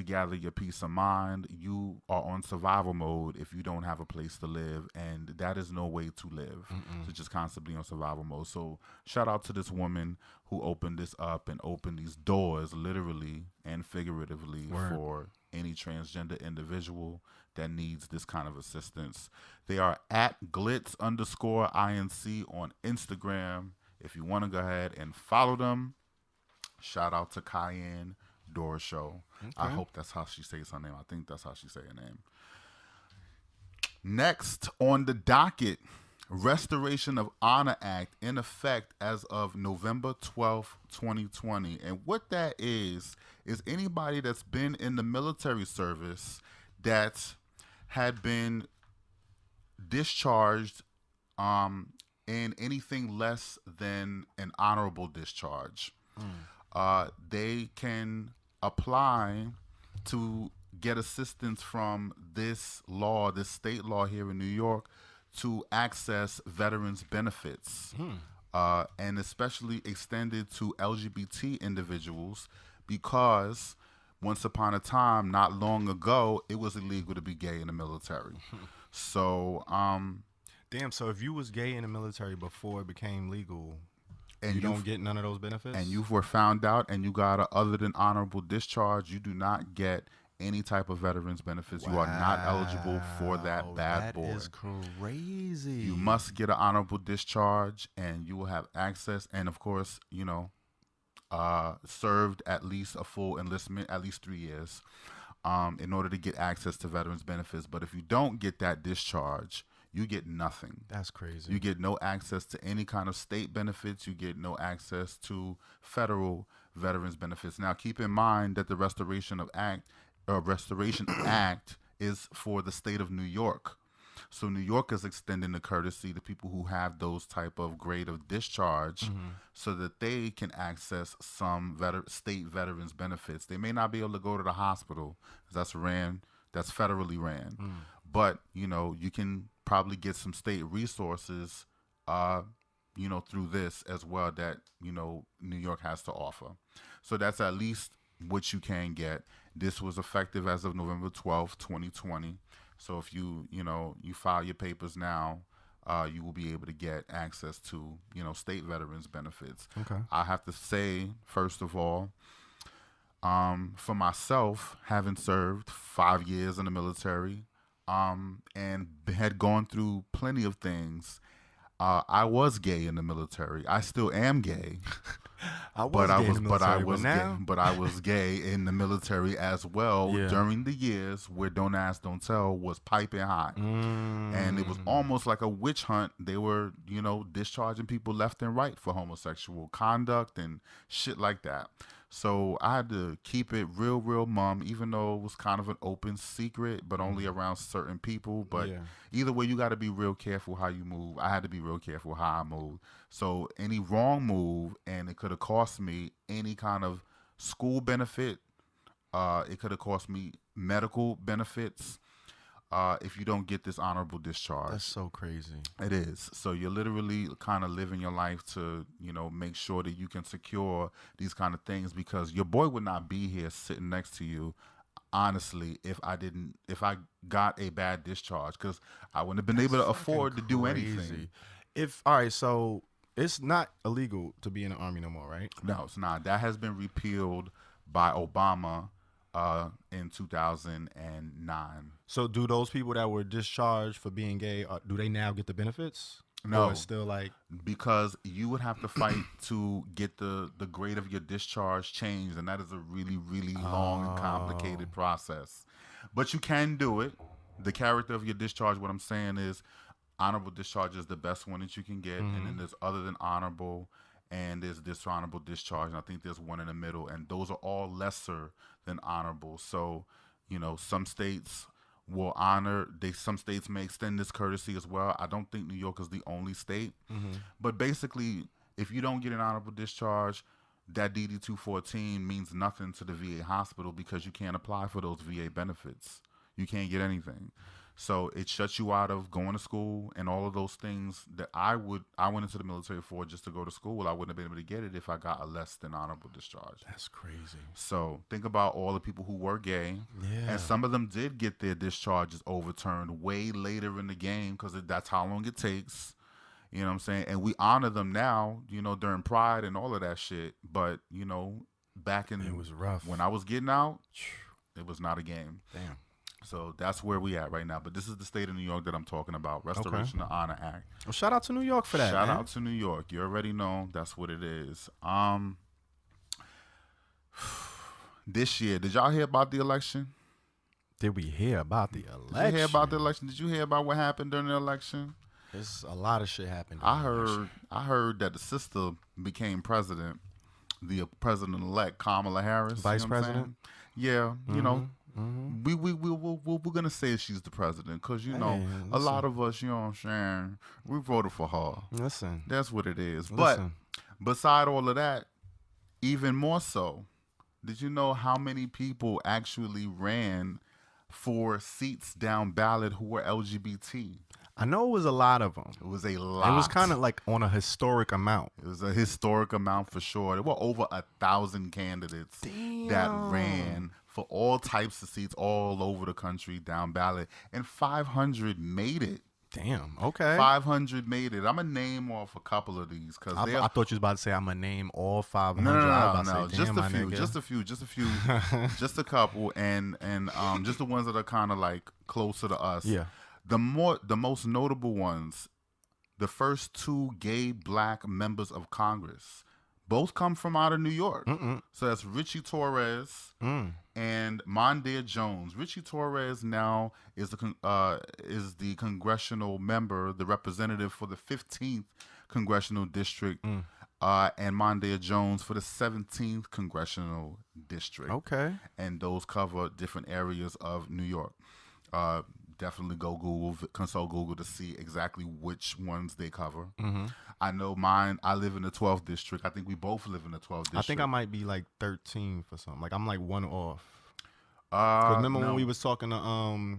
gather your peace of mind. You are on survival mode if you don't have a place to live, and that is no way to live. To just constantly on survival mode. So shout out to this woman who opened this up and opened these doors literally and figuratively for any transgender individual that needs this kind of assistance. They are at Glitz_INC on Instagram. If you want to go ahead and follow them, shout out to Cayenne Dora Show. Okay. I hope that's how she says her name. I think that's how she say her name. Next on the docket, Restoration of Honor Act in effect as of November 12th, 2020. And what that is anybody that's been in the military service that had been discharged in anything less than an honorable discharge. They can apply to get assistance from this state law here in New York to access veterans benefits, and especially extended to LGBT individuals because once upon a time, not long ago, it was illegal to be gay in the military. So, so if you was gay in the military before it became legal, and you don't get none of those benefits? And you were found out and you got other than honorable discharge, you do not get any type of veterans benefits. Wow. You are not eligible for that bad boy. That is crazy. You must get an honorable discharge and you will have access. And of course, you know, served at least a full enlistment, at least 3 years, in order to get access to veterans benefits. But if you don't get that discharge, you get nothing. That's crazy. You get no access to any kind of state benefits. You get no access to federal veterans benefits. Now, keep in mind that the Restoration Act is for the state of New York. So New York is extending the courtesy to people who have those type of grade of discharge so that they can access some state veterans benefits. They may not be able to go to the hospital because that's federally ran. But, you know, you can probably get some state resources, you know, through this as well that, you know, New York has to offer. So that's at least what you can get. This was effective as of November 12th, 2020. So if you file your papers now, you will be able to get access to, you know, state veterans benefits. Okay. I have to say, first of all, for myself, having served 5 years in the military, and had gone through plenty of things. I was gay in the military. I still am gay. I was gay in the military as well during the years where Don't Ask, Don't Tell was piping hot. And it was almost like a witch hunt. They were, you know, discharging people left and right for homosexual conduct and shit like that. So I had to keep it real mum, even though it was kind of an open secret, but only around certain people. But either way, you got to be real careful how you move. I had to be real careful how I moved. So any wrong move, and it could have cost me any kind of school benefit. It could have cost me medical benefits. If you don't get this honorable discharge. That's so crazy. It is. So you're literally kind of living your life to, you know, make sure that you can secure these kind of things because your boy would not be here sitting next to you honestly, if I got a bad discharge, because I wouldn't have been able to afford to do anything. All right, so it's not illegal to be in the Army no more, right? No, it's not. That has been repealed by Obama in 2009. So do those people that were discharged for being gay, do they now get the benefits? No, or it's still like, because you would have to fight to get the grade of your discharge changed, and that is a really, really long and complicated process. But you can do it. The character of your discharge, what I'm saying is, honorable discharge is the best one that you can get, and then there's other than honorable, and there's dishonorable discharge, and I think there's one in the middle, and those are all lesser than honorable. So, some states will honor. Some states may extend this courtesy as well. I don't think New York is the only state, but basically, if you don't get an honorable discharge, that DD 214 means nothing to the VA hospital because you can't apply for those VA benefits. You can't get anything. So it shuts you out of going to school and all of those things that I went into the military for just to go to school. I wouldn't have been able to get it if I got a less than honorable discharge. That's crazy. So think about all the people who were gay. Yeah. And some of them did get their discharges overturned way later in the game because that's how long it takes. You know what I'm saying? And we honor them now, during Pride and all of that shit. But, back in... It was rough. When I was getting out, it was not a game. Damn. So that's where we at right now. But this is the state of New York that I'm talking about. Restoration of Honor Act. Well, shout out to New York for that. Shout out to New York. You already know that's what it is. This year, did y'all hear about the election? Did we hear about the election? Did you hear about the election? Did you hear about what happened during the election? There's a lot of shit happened. I heard that the sister became president, the president-elect Kamala Harris, vice president. Yeah, we're gonna say she's the president because a lot of us, what I'm saying, we voted for her. Listen, that's what it is. But beside all of that, even more so, did you know how many people actually ran for seats down ballot who were LGBT? I know it was a lot of them. It was a lot. It was kind of like on a historic amount. It was a historic amount for sure. There were over 1,000 candidates that ran for all types of seats all over the country down ballot, and 500 made it. Damn. Okay. 500 made it. I'm gonna name off a couple of these because I thought you was about to say I'm gonna name all 500. No. Just a few, just a couple, and just the ones that are kind of like closer to us. Yeah. The most notable ones, the first two gay black members of Congress, both come from out of New York. So that's Richie Torres and Mondaire Jones. Richie Torres now is the congressional member, the representative for the 15th congressional district, and Mondaire Jones for the 17th congressional district. Okay. And those cover different areas of New York. Definitely go consult Google to see exactly which ones they cover. I know mine. I live in the 12th district. I think we both live in the 12th district. I think I might be like 13 for something. Like I'm like one off. Remember when we was talking to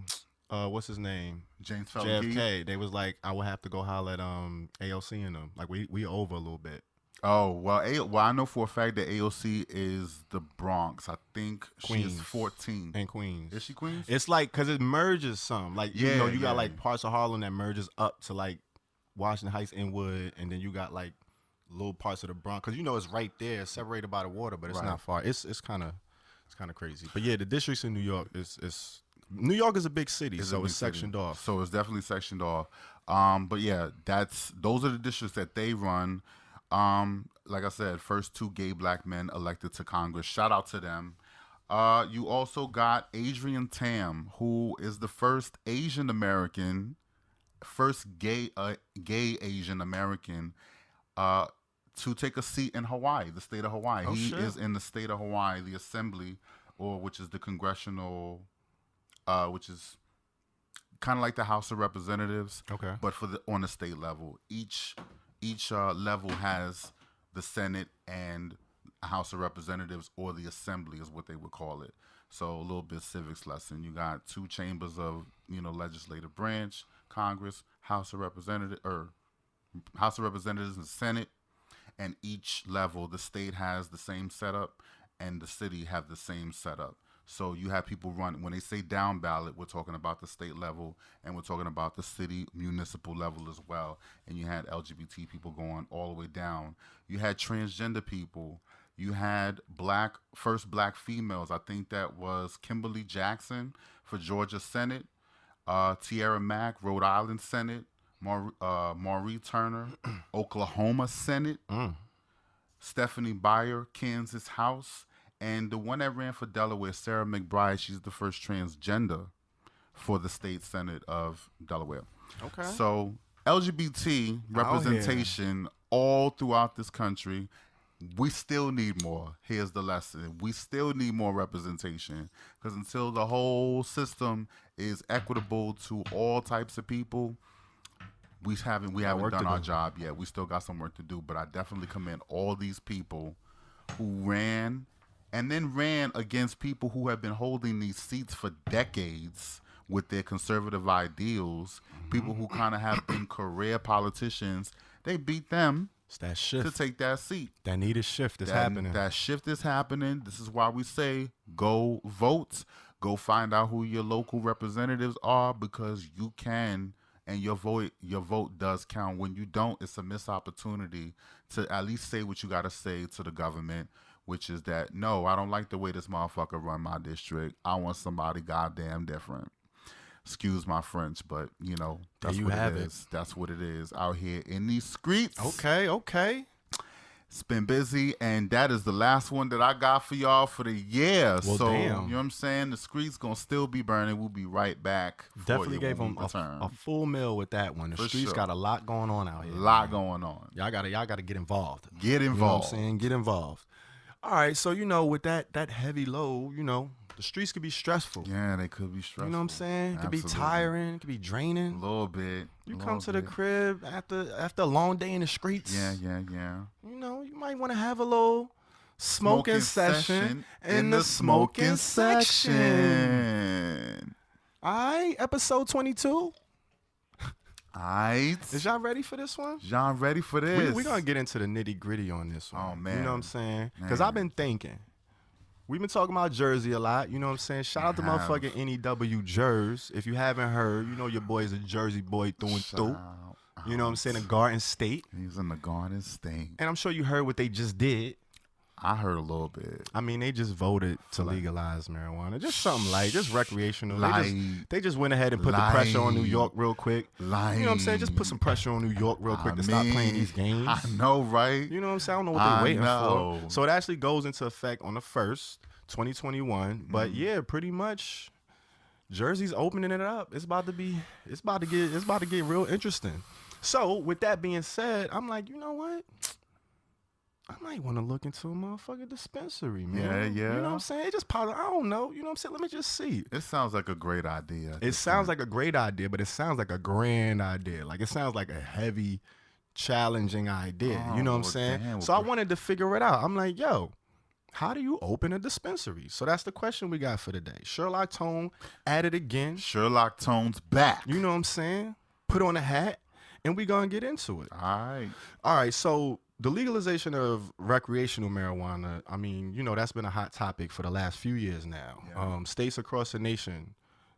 what's his name? James JFK. They was like I would have to go holler at AOC and them. Like we over a little bit. Oh, well, I know for a fact that AOC is the Bronx. I think Queens. She's 14. And Queens. Is she Queens? It's like, because it merges some. Like, you got like parts of Harlem that merges up to like Washington Heights, Inwood, and then you got like little parts of the Bronx. Because it's right there, separated by the water, but it's not far. It's kind of crazy. But yeah, the districts in New York New York is a big city, so it's sectioned off. So it's definitely sectioned off. But yeah, those are the districts that they run. Like I said, first two gay black men elected to Congress. Shout out to them. You also got Adrian Tam, who is the first Asian American, gay Asian American, to take a seat in Hawaii, the state of Hawaii. He is in the state of Hawaii, the Assembly, which is the congressional, which is kind of like the House of Representatives. Okay. But on the state level, each level has the Senate and House of Representatives, or the Assembly is what they would call it. So a little bit civics lesson. You got two chambers of legislative branch, Congress, House of Representatives and Senate, and each level the state has the same setup and the city have the same setup. So you have people run, when they say down ballot, we're talking about the state level, and we're talking about the city, municipal level as well. And you had LGBT people going all the way down. You had transgender people. You had first black females. I think that was Kimberly Jackson for Georgia Senate, Tierra Mack, Rhode Island Senate, Maureen Turner, Oklahoma Senate, Stephanie Beyer, Kansas House, and the one that ran for Delaware, Sarah McBride. She's the first transgender for the state Senate of Delaware. Okay. So LGBT representation all throughout this country. We still need more. Here's the lesson. We still need more representation, because until the whole system is equitable to all types of people, we haven't done our job yet. We still got some work to do, but I definitely commend all these people who ran against people who have been holding these seats for decades with their conservative ideals, people who kind of have been career politicians. They beat them. It's that shift to take that seat. That needed shift is happening. That shift is happening. This is why we say go vote. Go find out who your local representatives are, because you can, and your vote does count. When you don't, it's a missed opportunity to at least say what you got to say to the government, which is that, no, I don't like the way this motherfucker run my district. I want somebody goddamn different. Excuse my French, but, that's what it is. That's what it is out here in these streets. Okay. It's been busy, and that is the last one that I got for y'all for the year. Well, so, damn. You know what I'm saying? The streets going to still be burning. We'll be right back. Definitely gave them a full meal with that one. The streets got a lot going on out here. A lot going on. Y'all gotta get involved. Get involved. You know what I'm saying? Get involved. All right, so, with that heavy load, the streets could be stressful. Yeah, they could be stressful. You know what I'm saying? It could be tiring. It could be draining. A little bit. You come to the crib after a long day in the streets. Yeah. You might want to have a little smoking session in the smoking section. All right, episode 22. All right. Is y'all ready for this one? Y'all ready for this? We're going to get into the nitty gritty on this one. Oh, man. You know what I'm saying? Because I've been thinking. We've been talking about Jersey a lot. You know what I'm saying? Shout out to motherfucking NEW Jers. If you haven't heard, your boy's a Jersey boy through and through. You know what I'm saying? The Garden State. He's in the Garden State. And I'm sure you heard what they just did. I heard a little bit. I mean, they just voted to legalize marijuana. Just something light, just recreational. They just went ahead and put the pressure on New York real quick. You know what I'm saying? Just put some pressure on New York real quick to stop playing these games. I know, right? You know what I'm saying? I don't know what they're waiting for. So it actually goes into effect on the 1st, 2021. But yeah, pretty much Jersey's opening it up. It's about to get real interesting. So with that being said, I'm like, you know what? I might want to look into a motherfucking dispensary, man. Yeah. You know what I'm saying? It just popped. I don't know. You know what I'm saying? Let me just see. It sounds like a great idea. It sounds like a great idea, but it sounds like a grand idea. Like, it sounds like a heavy, challenging idea. You know what I'm saying? Damn. So I wanted to figure it out. I'm like, yo, how do you open a dispensary? So that's the question we got for today. Sherlock Tone at it again. Sherlock Tone's back. You know what I'm saying? Put on a hat, and we going to get into it. All right, so the legalization of recreational marijuana, I mean, that's been a hot topic for the last few years now. Yeah. States across the nation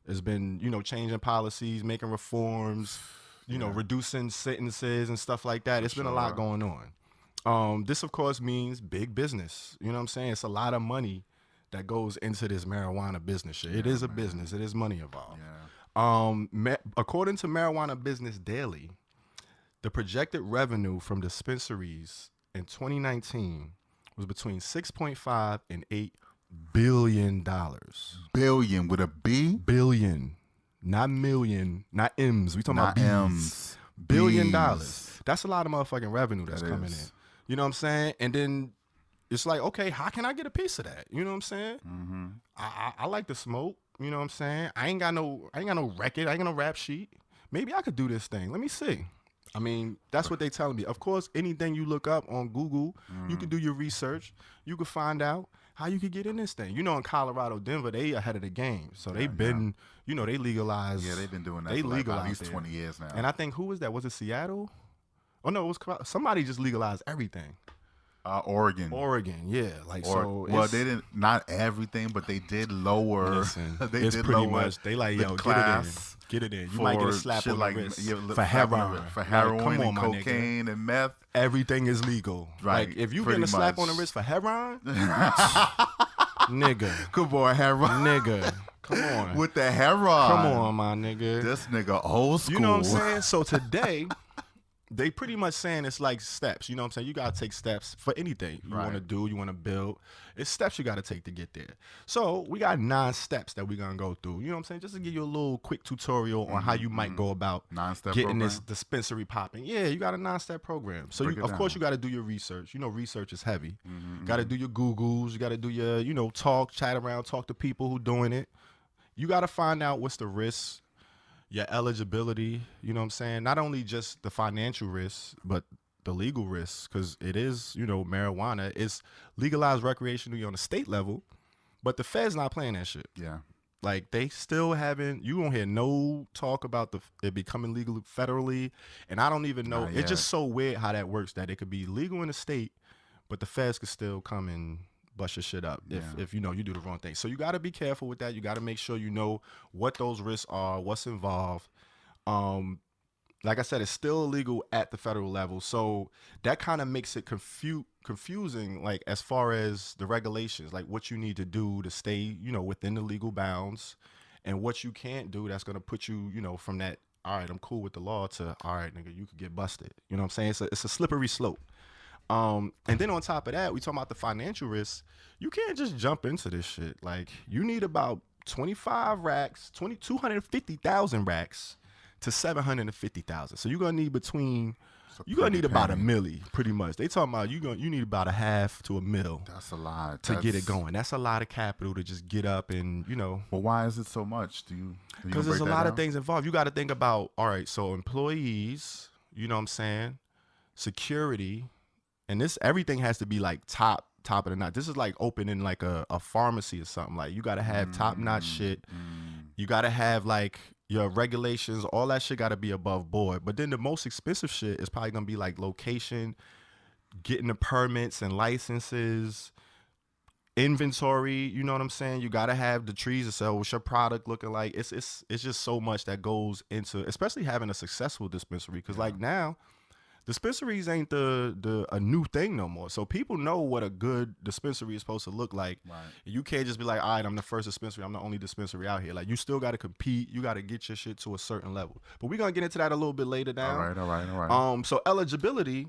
has been, changing policies, making reforms, reducing sentences and stuff like that. It's been a lot going on. This, of course, means big business. You know what I'm saying? It's a lot of money that goes into this marijuana business shit. It is a business. It is money involved. Yeah. According to Marijuana Business Daily, the projected revenue from dispensaries in 2019 was between $6.5 and $8 billion. Billion with a B? Billion. Not million. Not M's. We talking about M's. $1 billion. That's a lot of motherfucking revenue that's coming in. You know what I'm saying? And then it's like, okay, how can I get a piece of that? You know what I'm saying? Mm-hmm. I like to smoke. You know what I'm saying? I ain't got no record. I ain't got no rap sheet. Maybe I could do this thing. Let me see. I mean, that's what they telling me. Of course, anything you look up on Google, you can do your research. You can find out how you could get in this thing. In Colorado, Denver, they ahead of the game. So they've been, they legalized. Yeah, they've been doing that for like at least 20 years now. And I think, who was that? Was it Seattle? Oh, no, it was somebody just legalized everything. Oregon, yeah. Like so. Well, they didn't not everything, but they did lower. Listen, they it's did pretty lower much. They like the yo, class. get it in. You might get a slap on the wrist for heroin, and cocaine and meth. Everything is legal. Right. Like if you get a slap on the wrist for heroin, nigga, good boy, heroin, nigga. Come on. With the heroin. Come on, my nigga. This nigga old school. You know what I'm saying? So today, they pretty much saying it's like steps. You know what I'm saying? You got to take steps for anything you want to do, you want to build. It's steps you got to take to get there. So we got 9 steps that we're going to go through. You know what I'm saying? Just to give you a little quick tutorial on how you might go about getting this dispensary popping. Yeah, you got a 9-step program. So, of course, you got to do your research. You know, research is heavy. Got to do your Googles. You got to do your, chat around, talk to people who doing it. You got to find out what's the risk, your eligibility, you know what I'm saying? Not only just the financial risk, but the legal risk, because it is, marijuana. It's legalized recreationally on the state level, but the feds not playing that shit. Yeah. Like, they still haven't, you won't hear no talk about it becoming legal federally, and I don't even know. It's just so weird how that works, that it could be legal in the state, but the feds could still come and bust your shit up if you do the wrong thing. So you got to be careful with that. You got to make sure you know what those risks are, what's involved. Like I said, it's still illegal at the federal level. So that kind of makes it confusing, like as far as the regulations, like what you need to do to stay, within the legal bounds, and what you can't do that's going to put you, from that, all right, I'm cool with the law, to, all right, nigga, you could get busted. You know what I'm saying? It's a slippery slope. And then on top of that, we talking about the financial risk. You can't just jump into this shit. Like, you need about 25 racks, 250,000 racks to 750,000. So you're gonna need about $1 million, pretty much. They talking about you need about $1/2 to $1 million. That's a lot to get it going. That's a lot of capital to just get up and Well, why is it so much? Because there's a lot of things involved. You got to think about. All right, so employees. You know what I'm saying? Security. And everything has to be like top of the notch. This is like opening like a pharmacy or something. Like, you got to have top notch shit. You got to have like your regulations. All that shit got to be above board. But then the most expensive shit is probably going to be like location, getting the permits and licenses, inventory. You know what I'm saying? You got to have the trees to sell. What's your product looking like? It's just so much that goes into, especially having a successful dispensary. Because like now, dispensaries ain't a new thing no more. So people know what a good dispensary is supposed to look like. Right. You can't just be like, all right, I'm the first dispensary. I'm the only dispensary out here. Like, you still got to compete. You got to get your shit to a certain level. But we're going to get into that a little bit later down. All right. So eligibility,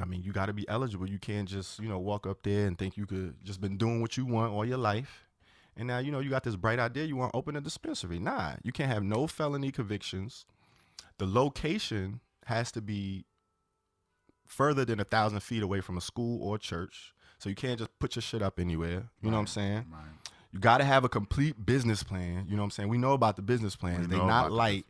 I mean, you got to be eligible. You can't just, walk up there and think you could just been doing what you want all your life. And now, you got this bright idea. You want to open a dispensary. Nah, you can't have no felony convictions. The location has to be further than 1,000 feet away from a school or church. So you can't just put your shit up anywhere. You know what I'm saying? Right. You got to have a complete business plan. You know what I'm saying? We know about the business plans. They're not light.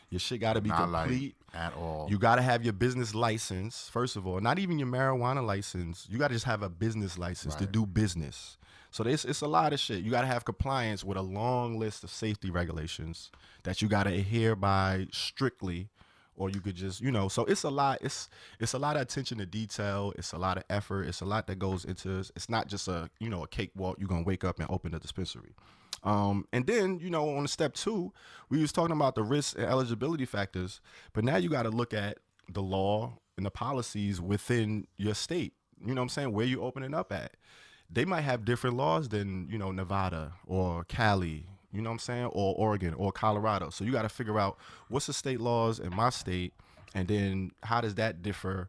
Your shit got to be complete at all. You got to have your business license, first of all. Not even your marijuana license. You got to just have a business license to do business. So it's a lot of shit. You got to have compliance with a long list of safety regulations that you got to adhere by strictly. Or you could just, so it's a lot. It's a lot of attention to detail. It's a lot of effort. It's a lot that goes into it. It's not just a cakewalk. You're going to wake up and open a dispensary. And then, on step 2, we was talking about the risk and eligibility factors. But now you got to look at the law and the policies within your state. You know what I'm saying? Where you opening up at. They might have different laws than, Nevada or Cali. You know what I'm saying? Or Oregon or Colorado. So you got to figure out what's the state laws in my state, and then how does that differ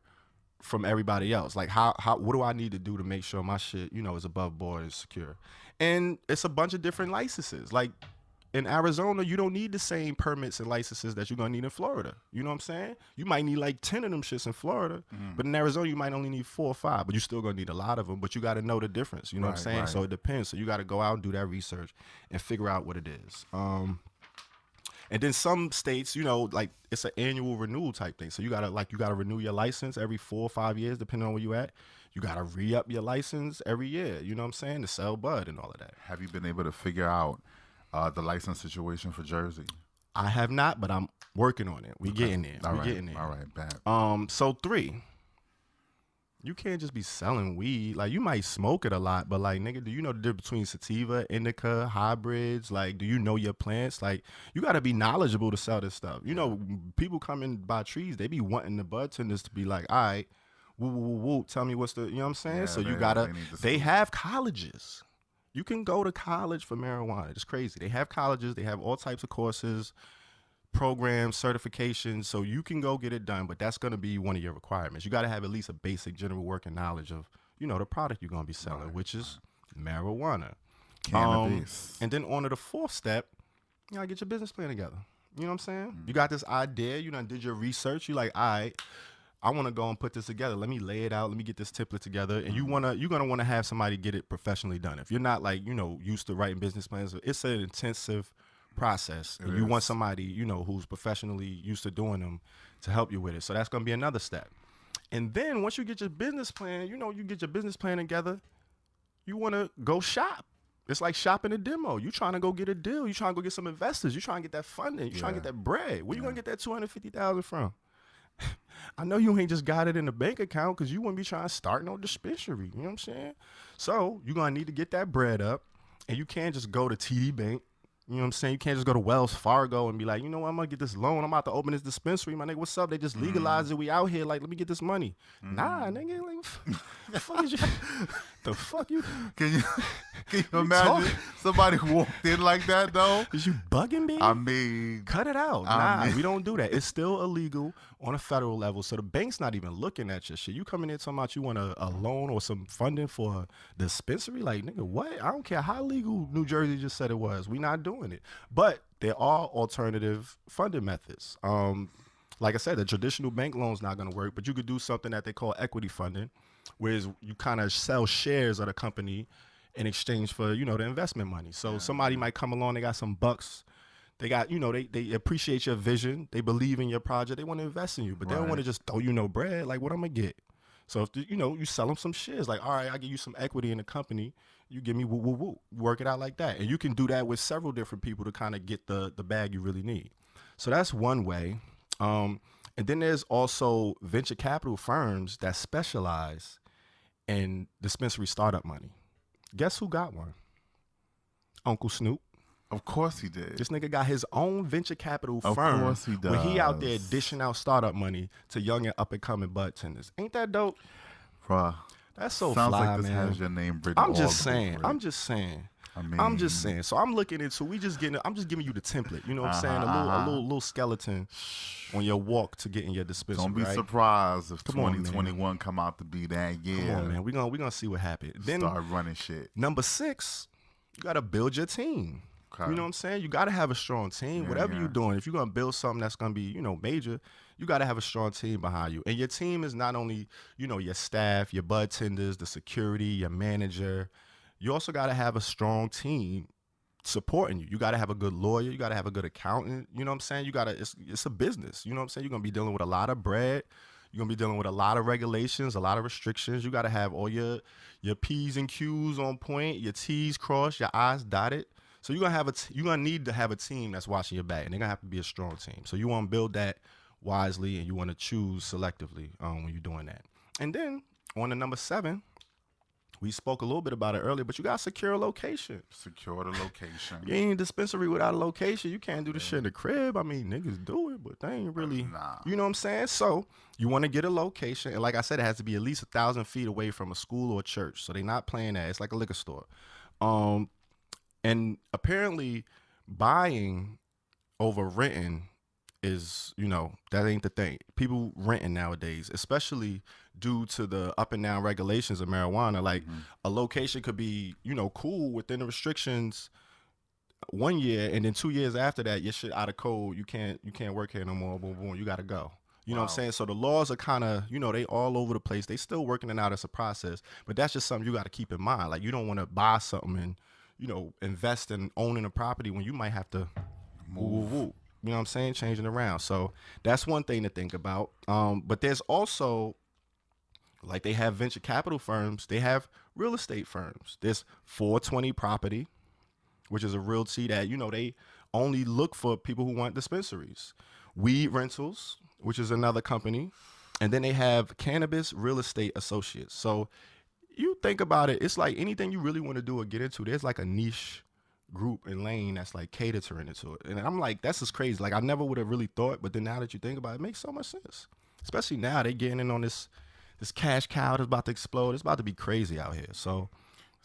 from everybody else? Like, what do I need to do to make sure my shit, is above board and secure? And it's a bunch of different licenses. Like, in Arizona, you don't need the same permits and licenses that you're going to need in Florida. You know what I'm saying? You might need like 10 of them shits in Florida, but in Arizona, you might only need 4 or 5, but you're still going to need a lot of them, but you got to know the difference. You know what I'm saying? Right. So it depends. So you got to go out and do that research and figure out what it is. And then some states, like it's an annual renewal type thing. So you got to renew your license every 4 or 5 years, depending on where you at. You got to re-up your license every year. You know what I'm saying? To sell bud and all of that. Have you been able to figure out the license situation for Jersey? I have not, but I'm working on it. We getting there. All getting there. All right, bad. So 3. You can't just be selling weed. Like, you might smoke it a lot, but like, nigga, do you know the difference between sativa, indica, hybrids? Like, do you know your plants? Like, you got to be knowledgeable to sell this stuff. You know, people come in buy trees, they be wanting the bud tenders to be like, all right, woo, woo, woo, woo, tell me what's the, you know what I'm saying? So you got to, they have colleges. You can go to college for marijuana. It's crazy. They have colleges. They have all types of courses, programs, certifications, so you can go get it done, but that's going to be one of your requirements. You got to have at least a basic general working knowledge of, you know, the product you're going to be selling, which is marijuana. Cannabis. And then on to the fourth step, you got to get your business plan together. You know what I'm saying? You got this idea, you done did your research, you like, all right, I want to go and put this together. Let me lay it out. Let me get this template together. And you're going to want to have somebody get it professionally done. If you're not like, you know, used to writing business plans, it's an intensive process, and you want somebody, you know, who's professionally used to doing them to help you with it. So that's going to be another step. And then once you get your business plan, you know, you get your business plan together, you want to go shop. It's like shopping a demo. You trying to go get a deal. You trying to go get some investors. You trying to get that funding. You trying to get that bread. Where you going to get that $250,000 from? I know you ain't just got it in the bank account, because you wouldn't be trying to start no dispensary. You know what I'm saying? So you're going to need to get that bread up, and you can't just go to TD Bank. You know what I'm saying? You can't just go to Wells Fargo and be like, you know what, I'm going to get this loan. I'm about to open this dispensary. My nigga, what's up? They just legalized it. We out here. Like, let me get this money. Nah, nigga. Like, the fuck is you? The fuck you? Can you imagine somebody walked in like that, though? Is you bugging me? I mean, cut it out. We don't do that. It's still illegal on a federal level. So the bank's not even looking at your shit. You coming in talking about you want a loan or some funding for a dispensary? Like, nigga, what? I don't care how legal New Jersey just said it was. We not doing it. But there are alternative funding methods. Like I said, the traditional bank loan's not going to work, but you could do something that they call equity funding, whereas you kind of sell shares of the company in exchange for, you know, the investment money. So somebody might come along, they got some bucks. They got, you know, they appreciate your vision. They believe in your project. They want to invest in you, but they don't want to just throw you no bread. Like, what I'm going to get? So, if you know, you sell them some shares. Like, all right, I give you some equity in the company. You give me woo, woo, woo. Work it out like that. And you can do that with several different people to kind of get the bag you really need. So that's one way. And then there's also venture capital firms that specialize in dispensary startup money. Guess who got one? Uncle Snoop. Of course he did. This nigga got his own venture capital firm. Of course he does. Where he out there dishing out startup money to young and up and coming bud tenders. Ain't that dope? Bruh. That's so sounds fly, like this man. has your name written. I'm just saying. I'm just saying. I'm just saying. So I'm looking into. I'm just giving you the template. You know what I'm saying? A little skeleton on your walk to getting your dispensary. Don't be surprised if 2021 come out to be that year. Come on, man. We gonna see what happens. Then start running shit. Number 6, you gotta build your team. Okay. You know what I'm saying? You got to have a strong team. Whatever you're doing, if you're going to build something that's going to be, you know, major, you got to have a strong team behind you. And your team is not only, you know, your staff, your bud tenders, the security, your manager. You also got to have a strong team supporting you. You got to have a good lawyer. You got to have a good accountant. You know what I'm saying? You got to, it's a business. You know what I'm saying? You're going to be dealing with a lot of bread. You're going to be dealing with a lot of regulations, a lot of restrictions. You got to have all your P's and Q's on point, your T's crossed, your I's dotted. So you're gonna need to have a team that's watching your back, and they're gonna have to be a strong team. So you want to build that wisely, and you want to choose selectively when you're doing that. And then on to number 7, we spoke a little bit about it earlier, but you gotta secure a location. Secure the location. You ain't a dispensary without a location. You can't do this shit in the crib. I mean, niggas do it, but they ain't really. Nah. You know what I'm saying? So you want to get a location, and like I said, it has to be at least 1,000 feet away from a school or a church. So they're not playing that. It's like a liquor store. And apparently buying over renting is, you know, that ain't the thing. People renting nowadays, especially due to the up and down regulations of marijuana. Like a location could be, you know, cool within the restrictions 1 year, and then 2 years after that, your shit out of code. You can't work here no more. Boom, boom. You got to go. You know what I'm saying? So the laws are kind of, you know, they all over the place. They still working it out as a process, but that's just something you got to keep in mind. Like, you don't want to buy something and, you know, invest in owning a property when you might have to move. You know what I'm saying? Changing around. So that's one thing to think about. But there's also, like, they have venture capital firms. They have real estate firms. There's 420 Property, which is a realty that, you know, they only look for people who want dispensaries. Weed Rentals, which is another company. And then they have cannabis real estate associates. So you think about it, it's like anything you really want to do or get into, there's like a niche group and lane that's like catering into it. And I'm like, that's just crazy. Like I never would have really thought, but then now that you think about it, it makes so much sense. Especially now they getting in on this cash cow that's about to explode. It's about to be crazy out here. So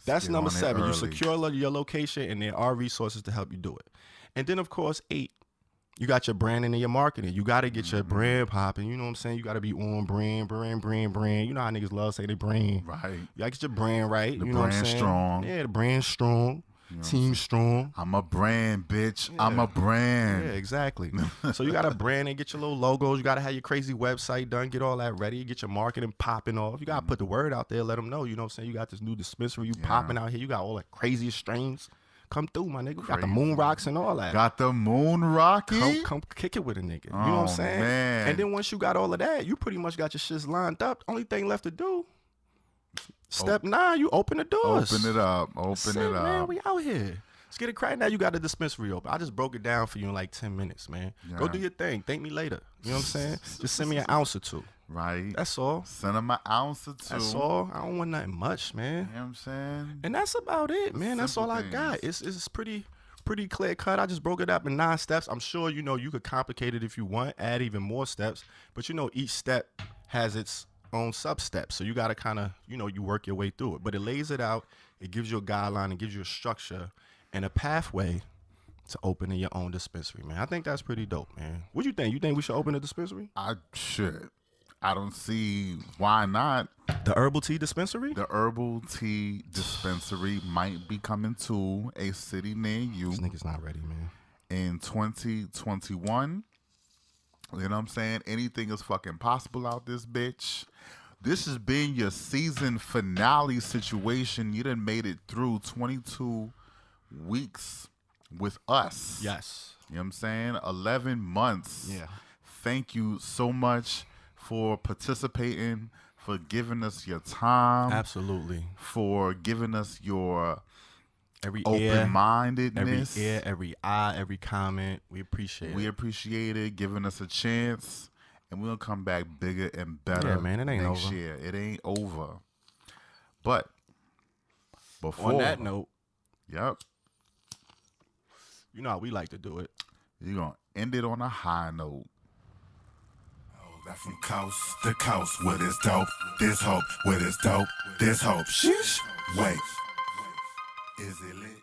that's number 7. You secure your location and there are resources to help you do it. And then of course 8, you got your branding and your marketing. You got to get your brand popping. You know what I'm saying? You got to be on brand. You know how niggas love say they brand. Right. You got to get your brand right. The you know brand what I'm saying? strong. Yeah, the brand strong. You know team strong. I'm a brand, bitch. Yeah. I'm a brand. Yeah, exactly. So you got to brand and get your little logos. You got to have your crazy website done. Get all that ready. Get your marketing popping off. You got to put the word out there. Let them know. You know what I'm saying? You got this new dispensary. You popping out here. You got all the craziest strains. Come through, my nigga. We got the moon rocks and all that. Got the moon rocky? Come kick it with a nigga. You know what I'm saying? Man. And then once you got all of that, you pretty much got your shits lined up. Only thing left to do, step 9, you open the doors. Open it up. Open it up. Man, we out here. Let's get it cracked. Now you got the dispensary open. I just broke it down for you in like 10 minutes, man. Yeah. Go do your thing. Thank me later. You know what I'm saying? Just send me an ounce or 2. Right. That's all. Send them an ounce or 2. That's all. I don't want nothing much, man. You know what I'm saying? And that's about it, man. That's all I got. It's pretty clear cut. I just broke it up in 9 steps. I'm sure, you know, you could complicate it if you want, add even more steps. But, you know, each step has its own sub-steps. So you got to kind of, you know, you work your way through it. But it lays it out. It gives you a guideline. It gives you a structure and a pathway to opening your own dispensary, man. I think that's pretty dope, man. What do you think? You think we should open a dispensary? I should. I don't see why not. The Herbal Tea Dispensary? The Herbal Tea Dispensary might be coming to a city near you. This nigga's not ready, man. In 2021. You know what I'm saying? Anything is fucking possible out this bitch. This has been your season finale situation. You done made it through 22 weeks with us. Yes. You know what I'm saying? 11 months. Yeah. Thank you so much for participating, for giving us your time. Absolutely. For giving us your every open-mindedness. Every ear, every eye, every comment. We appreciate it. We appreciate it, giving us a chance. And we'll come back bigger and better. Yeah, man, it ain't next over. year. It ain't over. But before on that note, yep. You know how we like to do it. You're going to end it on a high note. Oh, that from coast to coast with this dope, this hope, with this dope, this hope. Sheesh. Wait. Is it lit?